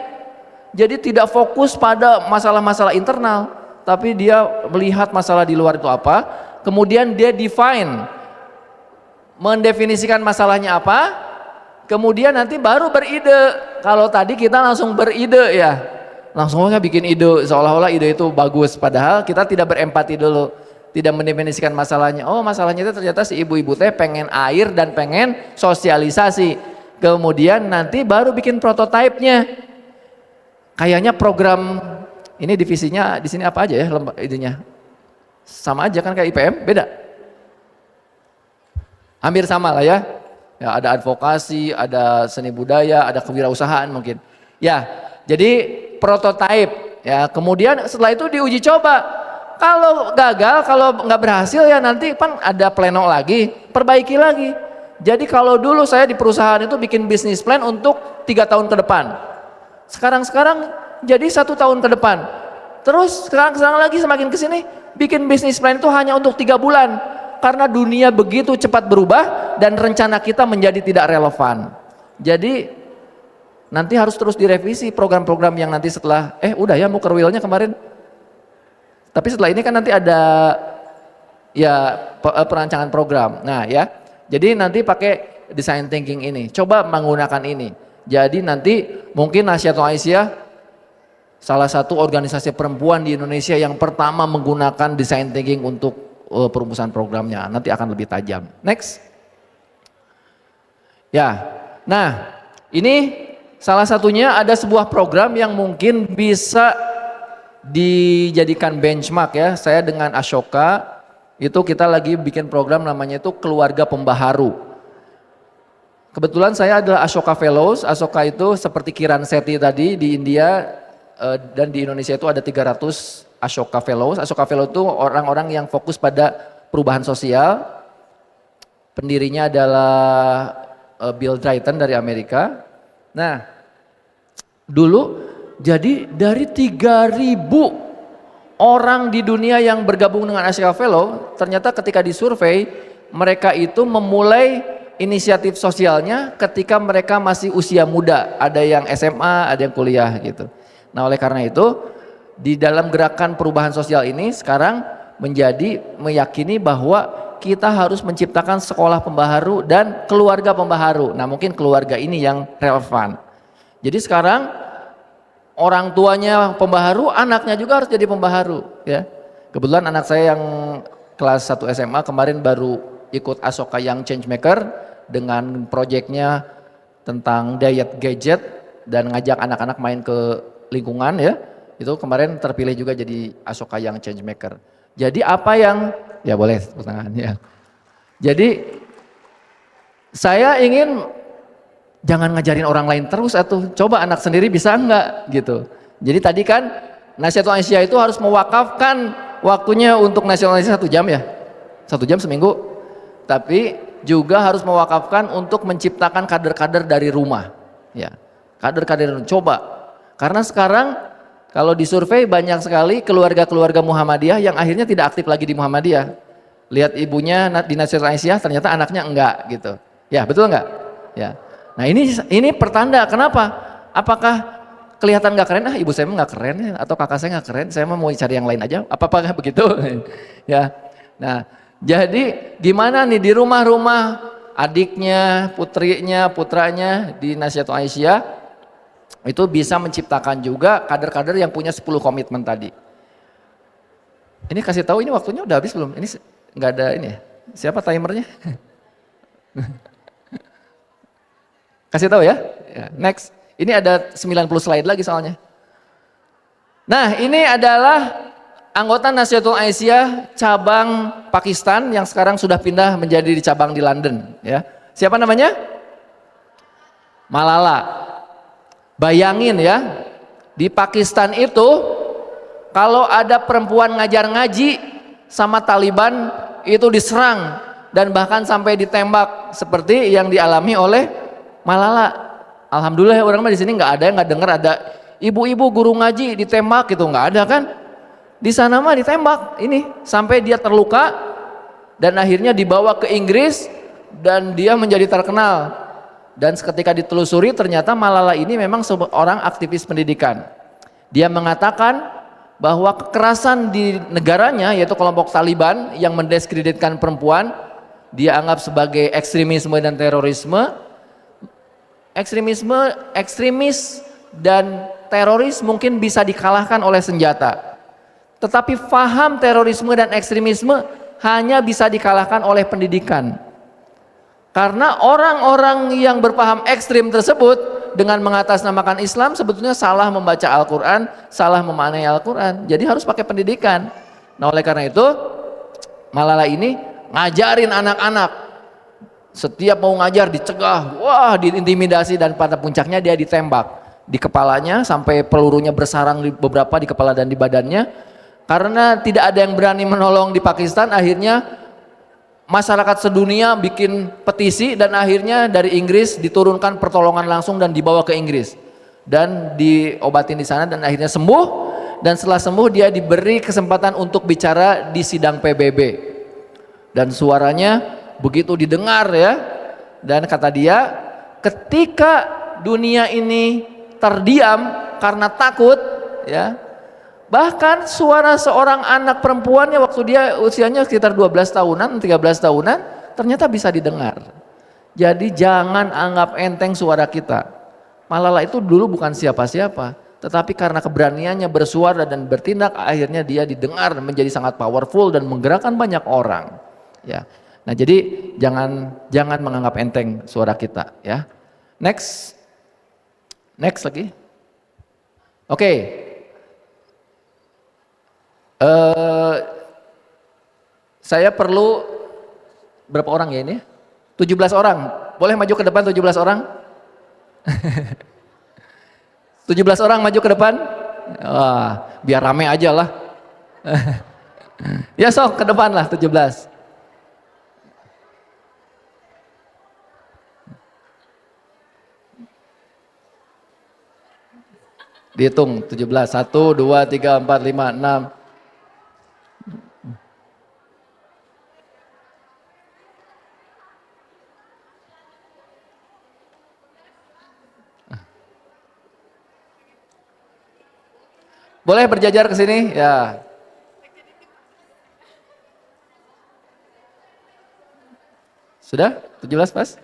Jadi tidak fokus pada masalah-masalah internal, tapi dia melihat masalah di luar itu apa, kemudian dia define, mendefinisikan masalahnya apa, kemudian nanti baru beride. Kalau tadi kita langsung beride ya, langsung bikin ide, seolah-olah ide itu bagus, padahal kita tidak berempati dulu, tidak mendefinisikan masalahnya. Oh, masalahnya itu ternyata si ibu-ibu teh pengen air dan pengen sosialisasi. Kemudian nanti baru bikin prototipenya. Kayaknya program ini divisinya di sini apa aja ya idenya? Sama aja kan kayak IPM, beda? Hampir sama lah ya. Ya, ada advokasi, ada seni budaya, ada kewirausahaan mungkin. Ya, jadi prototipe ya. Kemudian setelah itu diuji coba. Kalau gagal, kalau nggak berhasil ya nanti kan ada pleno lagi, perbaiki lagi. Jadi kalau dulu saya di perusahaan itu bikin bisnis plan untuk 3 tahun ke depan. Sekarang jadi 1 tahun ke depan. Terus sekarang lagi semakin kesini bikin bisnis plan itu hanya untuk 3 bulan. Karena dunia begitu cepat berubah dan rencana kita menjadi tidak relevan. Jadi nanti harus terus direvisi program-program yang nanti setelah, udah ya mau kerwilnya kemarin. Tapi setelah ini kan nanti ada ya perancangan program. Nah ya, jadi nanti pakai design thinking ini. Coba menggunakan ini. Jadi nanti mungkin Nasyatul Aisyah salah satu organisasi perempuan di Indonesia yang pertama menggunakan design thinking untuk perumusan programnya. Nanti akan lebih tajam. Next. Ya, nah ini salah satunya ada sebuah program yang mungkin bisa dijadikan benchmark ya. Saya dengan Ashoka itu kita lagi bikin program namanya itu Keluarga Pembaharu. Kebetulan saya adalah Ashoka Fellows. Ashoka itu seperti Kiran Sethi tadi di India dan di Indonesia itu ada 300 Ashoka Fellows. Ashoka Fellows itu orang-orang yang fokus pada perubahan sosial. Pendirinya adalah Bill Drayton dari Amerika. Nah, dulu jadi dari 3.000 orang di dunia yang bergabung dengan Asia Fellow, ternyata ketika disurvei, mereka itu memulai inisiatif sosialnya ketika mereka masih usia muda. Ada yang SMA, ada yang kuliah gitu. Nah oleh karena itu, di dalam gerakan perubahan sosial ini sekarang menjadi meyakini bahwa kita harus menciptakan sekolah pembaharu dan keluarga pembaharu. Nah mungkin keluarga ini yang relevan. Jadi sekarang orang tuanya pembaharu, anaknya juga harus jadi pembaharu ya. Kebetulan anak saya yang kelas 1 SMA kemarin baru ikut Asoka Young Changemaker dengan proyeknya tentang diet gadget dan ngajak anak-anak main ke lingkungan ya. Itu kemarin terpilih juga jadi Asoka Young Changemaker. Jadi apa yang, ya boleh tepuk tangan ya. Jadi saya ingin jangan ngajarin orang lain terus atuh. Coba anak sendiri bisa enggak gitu. Jadi tadi kan Nasyidul Aisyah itu harus mewakafkan waktunya untuk nasionalisasi 1 jam ya. 1 jam seminggu. Tapi juga harus mewakafkan untuk menciptakan kader-kader dari rumah. Ya. Kader-kader coba. Karena sekarang kalau disurvei banyak sekali keluarga-keluarga Muhammadiyah yang akhirnya tidak aktif lagi di Muhammadiyah. Lihat ibunya di Nasyidul Aisyah ternyata anaknya enggak gitu. Ya, betul enggak? Ya. Nah ini pertanda kenapa? Apakah kelihatan nggak keren? Ibu saya nggak keren ya, atau kakak saya nggak keren. Saya mau cari yang lain aja. Apakah begitu? Ya. Nah jadi gimana nih di rumah-rumah adiknya, putrinya, putranya di Nasyidul Aisyah itu bisa menciptakan juga kader-kader yang punya 10 komitmen tadi. Ini kasih tahu ini waktunya udah habis belum? Ini nggak ada ini ya? Siapa timernya? Kasih tahu ya. Next. Ini ada 90 slide lagi soalnya. Nah, ini adalah anggota Nasyidul Aisyah cabang Pakistan yang sekarang sudah pindah menjadi di cabang di London, ya. Siapa namanya? Malala. Bayangin ya. Di Pakistan itu kalau ada perempuan ngajar ngaji sama Taliban itu diserang dan bahkan sampai ditembak seperti yang dialami oleh Malala. Alhamdulillah orang mah di sini nggak ada yang nggak dengar ada ibu-ibu guru ngaji ditembak gitu, nggak ada kan? Di sana mah ditembak ini sampai dia terluka dan akhirnya dibawa ke Inggris dan dia menjadi terkenal. Dan ketika ditelusuri ternyata Malala ini memang seorang aktivis pendidikan. Dia mengatakan bahwa kekerasan di negaranya yaitu kelompok Taliban yang mendiskreditkan perempuan dia anggap sebagai ekstremisme dan terorisme. Ekstremis dan teroris mungkin bisa dikalahkan oleh senjata. Tetapi faham terorisme dan ekstremisme hanya bisa dikalahkan oleh pendidikan. Karena orang-orang yang berpaham ekstrim tersebut dengan mengatasnamakan Islam sebetulnya salah membaca Al-Quran, salah memaknai Al-Quran. Jadi harus pakai pendidikan. Nah oleh karena itu Malala ini ngajarin anak-anak. Setiap mau ngajar dicegah, wah diintimidasi dan pada puncaknya dia ditembak di kepalanya sampai pelurunya bersarang di beberapa di kepala dan di badannya. Karena tidak ada yang berani menolong di Pakistan, akhirnya masyarakat sedunia bikin petisi dan akhirnya dari Inggris diturunkan pertolongan langsung dan dibawa ke Inggris dan diobatin di sana dan akhirnya sembuh. Dan setelah sembuh dia diberi kesempatan untuk bicara di sidang PBB dan suaranya begitu didengar ya, dan kata dia ketika dunia ini terdiam karena takut ya, bahkan suara seorang anak perempuannya waktu dia usianya sekitar 12 tahunan 13 tahunan ternyata bisa didengar. Jadi jangan anggap enteng suara kita. Malala itu dulu bukan siapa-siapa, tetapi karena keberaniannya bersuara dan bertindak akhirnya dia didengar menjadi sangat powerful dan menggerakkan banyak orang ya. Nah jadi jangan menganggap enteng suara kita ya. Next lagi. Oke. Saya perlu berapa orang ya ini? 17 orang. Boleh maju ke depan 17 orang? 17 orang maju ke depan? Wah, biar rame aja lah. Ya sok ke depan lah 17. Dihitung 17, 1, 2, 3, 4, 5, 6, Boleh berjajar ke sini? Ya. Sudah? 17 pas?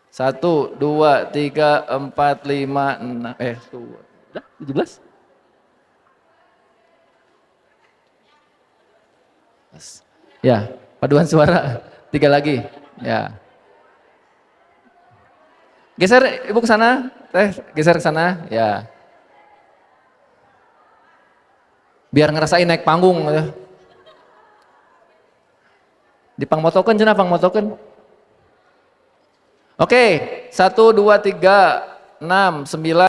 Satu, dua, tiga, empat, lima, enam, sudah 17? Ya, paduan suara, 3 lagi, ya. Geser ibu ke sana, geser ke sana, ya. Biar ngerasain naik panggung. Ya. Dipangmotokeun cenah pangmotokeun. Oke, 1, 2, 3, 6, 9,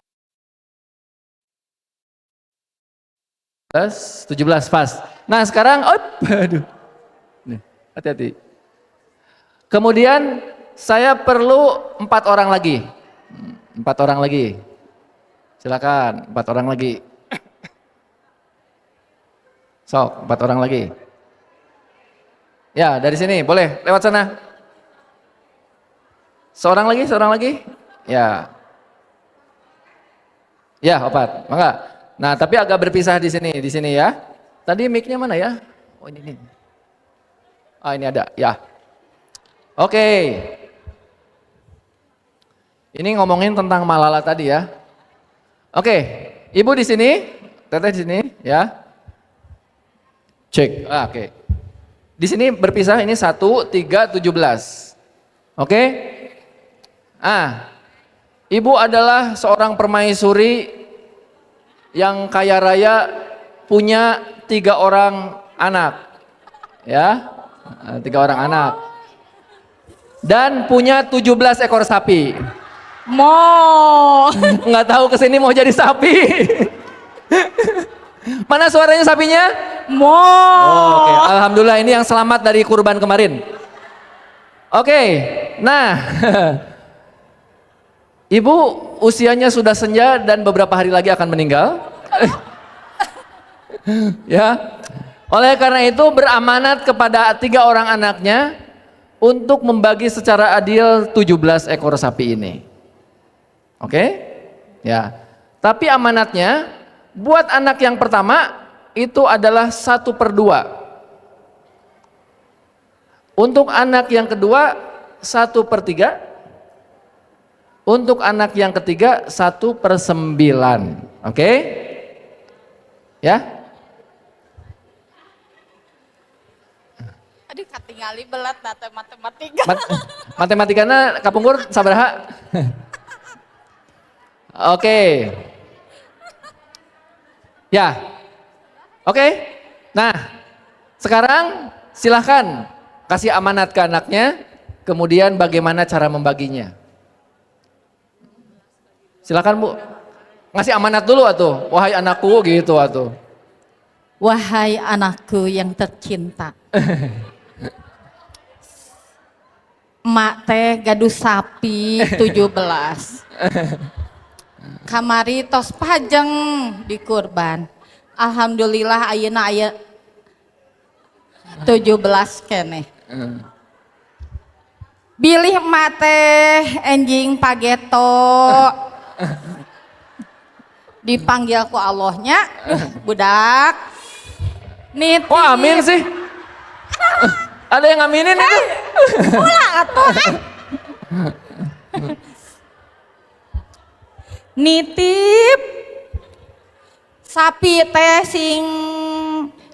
17 pas. Nah sekarang, aduh, nih, hati-hati. Kemudian saya perlu 4 orang lagi. 4 orang lagi. Silakan, 4 orang lagi. Sok, 4 orang lagi. Ya, dari sini, boleh, lewat sana. Seorang lagi. Ya. Ya, 4. Mangga. Nah, tapi agak berpisah di sini ya. Tadi mic-nya mana ya? Oh, ini. Ah, ini ada. Ya. Oke. Ini ngomongin tentang Malala tadi ya. Oke, Ibu di sini, Teteh di sini ya. Cek. Oke. Di sini berpisah ini 1, 3, 17. Oke? Ibu adalah seorang permaisuri yang kaya raya, punya 3 orang anak. Ya. 3 orang anak. Dan punya 17 ekor sapi. Nggak tahu kesini mau jadi sapi. Mana suaranya sapinya? Oke, alhamdulillah ini yang selamat dari kurban kemarin. Oke, nah, Ibu usianya sudah senja dan beberapa hari lagi akan meninggal. Ya, oleh karena itu beramanat kepada 3 orang anaknya untuk membagi secara adil 17 ekor sapi ini. Oke, ya. Tapi amanatnya buat anak yang pertama itu adalah 1/2. Untuk anak yang kedua 1/3. Untuk anak yang ketiga 1/9. Oke? Ya? Aduh katingali belat data matematika. Matematikana kapungkur sabaraha? Oke. Ya. Oke. Nah, sekarang silahkan kasih amanat ke anaknya, kemudian bagaimana cara membaginya. Silakan Bu. Ngasih amanat dulu atuh. Wahai anakku gitu atuh. Wahai anakku yang tercinta. Mak teh gaduh sapi 17. Kamari tos pajeng di kurban. Alhamdulillah ayeuna aya 17 keneh. Bilih emak teh enjing pageto. Dipanggil ku Allahnya, budak. Nitip. Oh amin sih. Ada yang ngaminin itu. Ulah atuh. Nitip sapi teh sing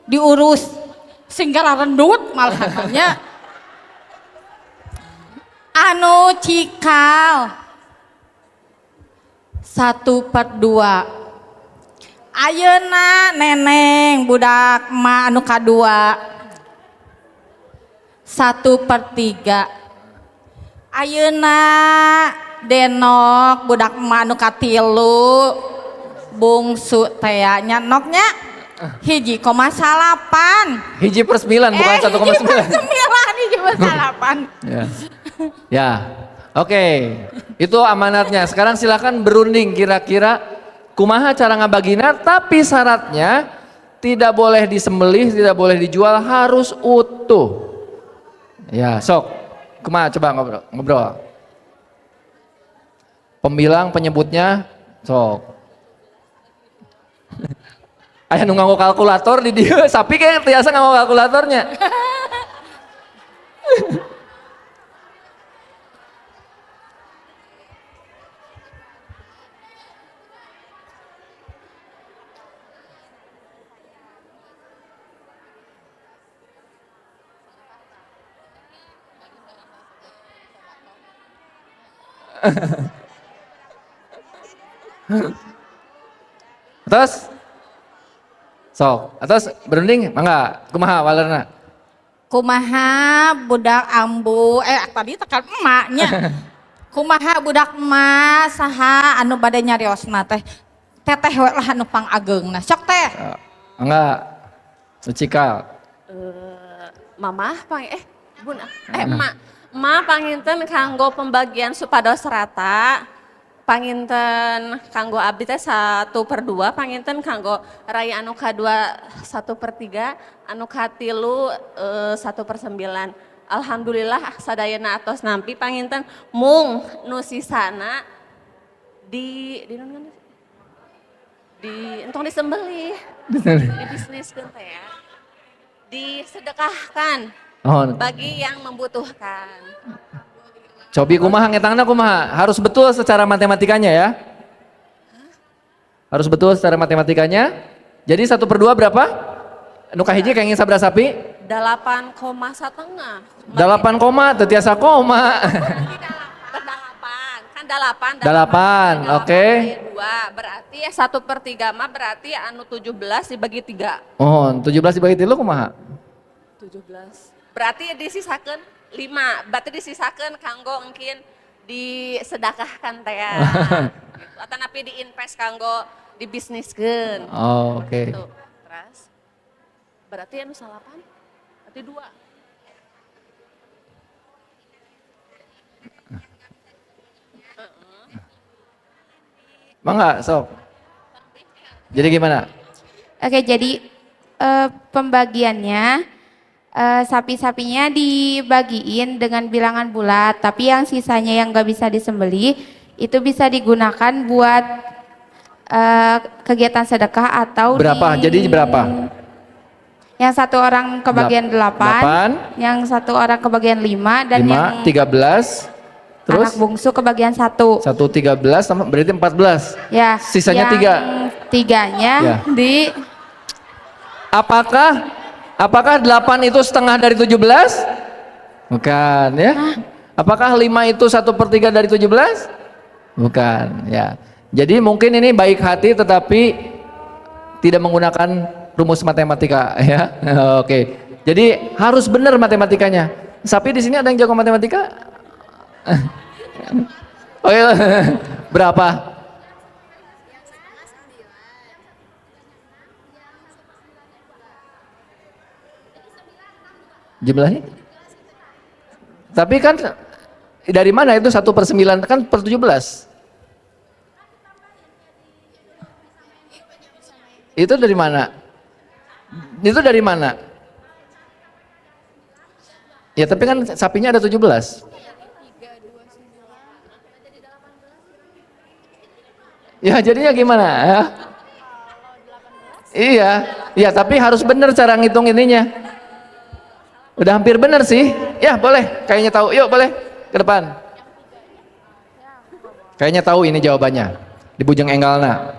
diurus sing rendut malahannya anu cikal 1/2. Ayeuna neneng budak emak anu kadua 1/3. Ayeuna denok budak emak anu katilu bungsu teh nya noknya 1,8. 1/9 bukan 1,9. 1,8. Ya. Ya. Oke. Itu amanatnya. Sekarang silakan berunding kira-kira kumaha cara ngabagina, tapi syaratnya tidak boleh disembelih, tidak boleh dijual, harus utuh. Ya, sok. Kumaha coba ngobrol. Pembilang penyebutnya sok. Aya nu nganggo kalkulator di dieu, sapi kayak tiasa nganggo kalkulatornya. Terus sok, atas berunding mangga kumaha walerna? Kumaha budak ambu tadi tekan emaknya. Kumaha budak emak saha anu bade nyariosna teh. Teteh we lah anu pangageungna. Sok teh. Mangga. Sucikal. Mamah bun emak panginten kanggo pembagian supados rata. Panginten kanggo abdi teh 1/2, panginten kanggo raya anu kadua 1/3, anu katilu 1/9. Alhamdulillah sadayana atos nampi panginten mung nu sisana di entong disembelih, di bisniskeun teh ya. Disedekahkan bagi yang membutuhkan. Cobi kumaha ngetangna kumaha? Harus betul secara matematikanya ya. Harus betul secara matematikanya. Jadi 1/2 berapa? Nu kahiji kenging sabaraha sapi? 8,5. 8 koma teu tiasa koma. 8, oke. 2 berarti ya 1/3 mah berarti anu 17 dibagi 3. Oh, 17 dibagi 3 kumaha? 17. Berarti disisakeun 5, berarti disisakeun kanggo engkin disedekahkan teh ya. Gitu. Atau napi diinvest kanggo dibisniskeun. Oh, oke. Gitu. Terus berarti anu 8, berarti 2. Mangga, sok. Jadi gimana? Oke, jadi pembagiannya sapi-sapinya dibagiin dengan bilangan bulat, tapi yang sisanya yang gak bisa disembelih itu bisa digunakan buat kegiatan sedekah atau Berapa? Jadi berapa? Yang satu orang kebagian 8, yang satu orang kebagian 5, dan 5, yang 13. Terus anak bungsu kebagian 1. 1 13 sama berarti 14. Ya. Sisanya yang 3. Tiganya Ya. di Apakah 8 itu setengah dari 17? Bukan ya. Apakah 5 itu 1/3 dari 17? Bukan ya. Jadi mungkin ini baik hati tetapi tidak menggunakan rumus matematika ya. Oke. Jadi harus benar matematikanya. Sapi di sini ada yang jago matematika? Oh iya. Berapa? Jumlahnya? Tapi kan dari mana itu 1/9 kan per 17? Itu dari mana? Itu dari mana? Ya tapi kan sapinya ada 17. Ya jadinya gimana? Ya? Iya, iya tapi harus benar cara ngitung ininya. Udah hampir benar sih. Ya boleh, kayaknya tahu. Yuk boleh ke depan. Kayaknya tahu ini jawabannya. Di Bujeng Enggalna.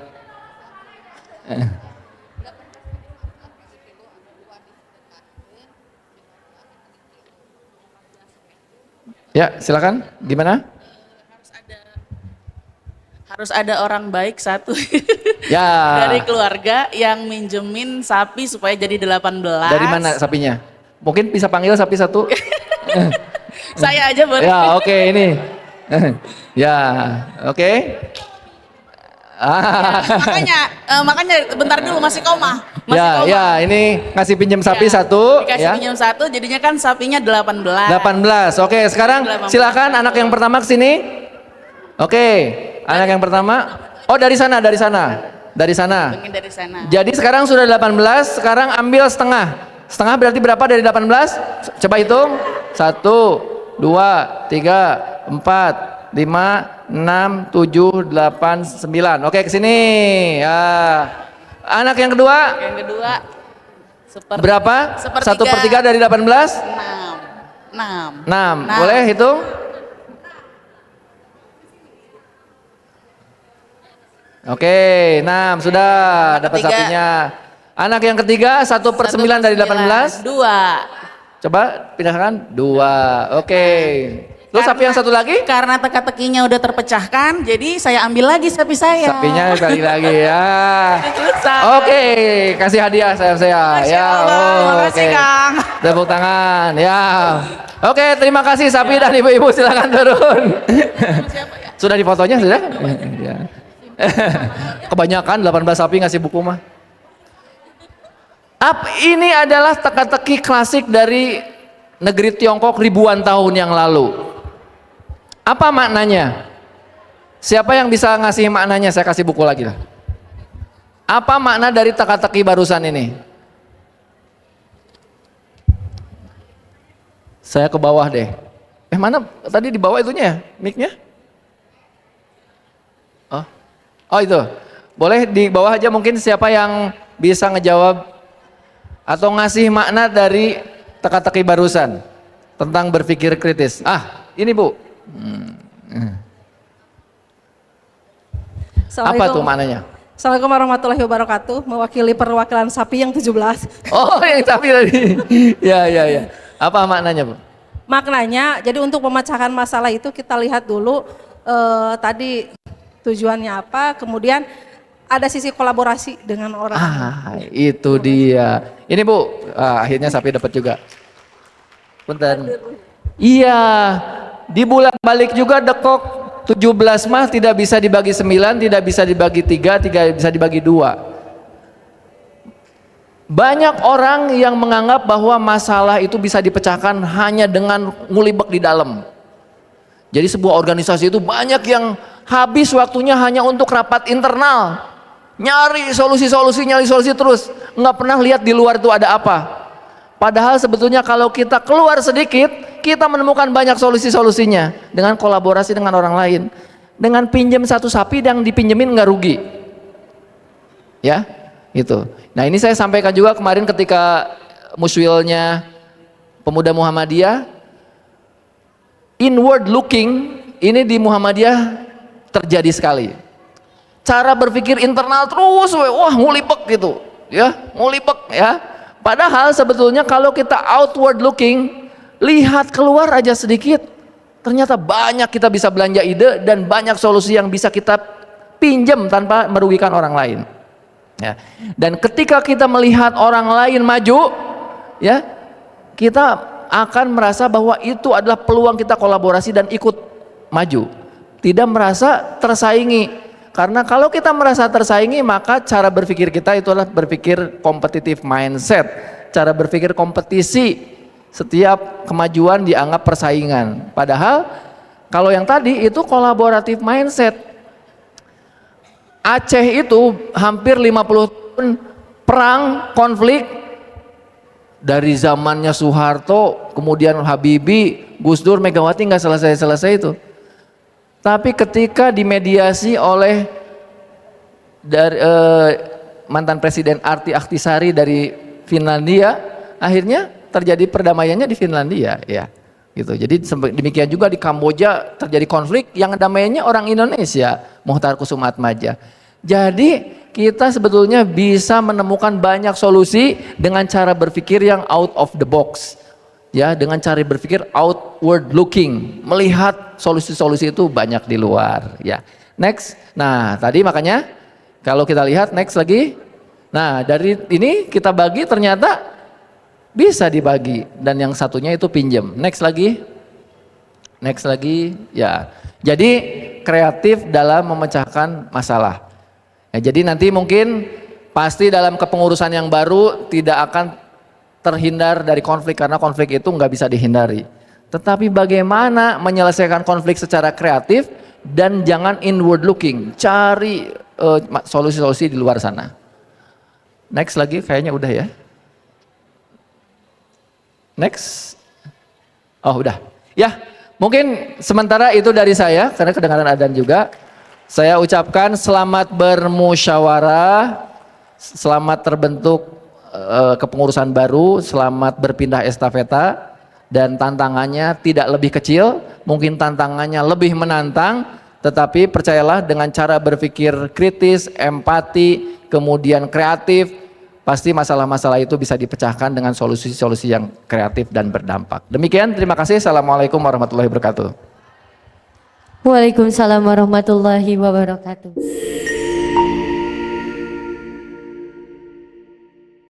Ya silakan. Gimana? Harus ada orang baik satu Ya. dari keluarga yang minjemin sapi supaya jadi 18. Dari mana sapinya? Mungkin bisa panggil sapi satu. Saya aja boleh. Ya oke ini. Ya oke. Makanya bentar dulu masih koma. Ya ya ini ngasih pinjam sapi satu. Dikasih Ya. pinjam satu, jadinya kan sapinya 18. 18. Oke sekarang 18. silakan anak yang pertama kesini. Oke anak yang pertama. Oh dari sana. Mungkin dari sana. Jadi sekarang sudah 18. Sekarang ambil setengah. Setengah berarti berapa dari 18? Coba hitung. 1, 2, 3, 4, 5, 6, 7, 8, 9. Oke, ke sini. Ya. Anak yang kedua Yang kedua berapa? Sepertiga. 1/3 dari 18? 6. 6. Boleh hitung? Oke, 6 sudah dapat Ketiga. sapinya. Anak yang ketiga 1/9 dari 18. 2. Coba pindahkan 2. Oke. Terus sapi yang satu lagi? Karena teka-tekinya udah terpecahkan, jadi saya ambil lagi sapi saya. Sapinya kali lagi ya. Selesai. Oke, kasih hadiah saya. Masya Ya, Allah, makasih, oke. Kang. Tepuk tangan. Ya. Oke, terima kasih sapi dan ibu-ibu silakan turun. Sudah difotonya sudah? Ya. Kebanyakan 18 sapi ngasih buku mah. Ini adalah teka-teki klasik dari negeri Tiongkok ribuan tahun yang lalu. Apa maknanya? Siapa yang bisa ngasih maknanya? Saya kasih buku lagi lah. Apa makna dari teka-teki barusan ini? Saya ke bawah deh. Mana tadi di bawah itunya ya? Mic-nya? Oh itu. Boleh di bawah aja mungkin siapa yang bisa ngejawab atau ngasih makna dari teka-teki barusan tentang berpikir kritis. Ini Bu. Apa tuh maknanya? Assalamualaikum warahmatullahi wabarakatuh. Mewakili perwakilan sapi yang 17. Oh, yang sapi tadi. Ya. Apa maknanya, Bu? Maknanya, jadi untuk memecahkan masalah itu kita lihat dulu tadi tujuannya apa, kemudian ada sisi kolaborasi dengan orang. Itu dia. Ini Bu, akhirnya sapi dapat juga. Punten. Iya, di bulan balik juga dekok 17 mah tidak bisa dibagi 9, tidak bisa dibagi 3, tidak bisa dibagi 2. Banyak orang yang menganggap bahwa masalah itu bisa dipecahkan hanya dengan ngulibek di dalam. Jadi sebuah organisasi itu banyak yang habis waktunya hanya untuk rapat internal. Nyari solusi terus. Nggak pernah lihat di luar itu ada apa. Padahal sebetulnya kalau kita keluar sedikit, kita menemukan banyak solusinya dengan kolaborasi dengan orang lain. Dengan pinjam satu sapi yang dipinjemin nggak rugi. Ya, itu. Nah ini saya sampaikan juga kemarin ketika muswilnya pemuda Muhammadiyah. Inward looking, ini di Muhammadiyah terjadi sekali. Cara berpikir internal terus, wah ngulipek gitu. Ya, ngulipek ya. Padahal sebetulnya kalau kita outward looking, lihat keluar aja sedikit, ternyata banyak kita bisa belanja ide dan banyak solusi yang bisa kita pinjam tanpa merugikan orang lain. Ya. Dan ketika kita melihat orang lain maju, ya, kita akan merasa bahwa itu adalah peluang kita kolaborasi dan ikut maju. Tidak merasa tersaingi. Karena kalau kita merasa tersaingi, maka cara berpikir kita itu adalah berpikir competitive mindset. Cara berpikir kompetisi, setiap kemajuan dianggap persaingan. Padahal kalau yang tadi itu kolaboratif mindset. Aceh itu hampir 50 tahun perang, konflik. Dari zamannya Soeharto, kemudian Habibie, Gus Dur, Megawati nggak selesai-selesai itu. Tapi ketika dimediasi oleh mantan presiden Arti Ahtisaari dari Finlandia, akhirnya terjadi perdamaiannya di Finlandia, ya, gitu. Jadi demikian juga di Kamboja terjadi konflik yang damaiannya orang Indonesia, Muhtar Kusumatmaja. Jadi kita sebetulnya bisa menemukan banyak solusi dengan cara berpikir yang out of the box. Ya, dengan cara berpikir outward looking, melihat solusi-solusi itu banyak di luar. Ya, next. Nah, tadi makanya kalau kita lihat next lagi. Nah, dari ini kita bagi ternyata bisa dibagi dan yang satunya itu pinjam. Next lagi. Next lagi. Ya. Jadi kreatif dalam memecahkan masalah. Ya, jadi nanti mungkin pasti dalam kepengurusan yang baru tidak akan terhindar dari konflik karena konflik itu nggak bisa dihindari. Tetapi bagaimana menyelesaikan konflik secara kreatif dan jangan inward looking, cari solusi-solusi di luar sana. Next lagi kayaknya udah ya. Next. Oh udah. Ya, Mungkin sementara itu dari saya, karena kedengaran adzan juga. Saya ucapkan selamat bermusyawarah, selamat terbentuk kepengurusan baru, selamat berpindah estafeta, dan tantangannya tidak lebih kecil, mungkin tantangannya lebih menantang, tetapi percayalah dengan cara berpikir kritis, empati, kemudian kreatif, pasti masalah-masalah itu bisa dipecahkan dengan solusi-solusi yang kreatif dan berdampak. Demikian, terima kasih. Assalamualaikum warahmatullahi wabarakatuh. Waalaikumsalam warahmatullahi wabarakatuh.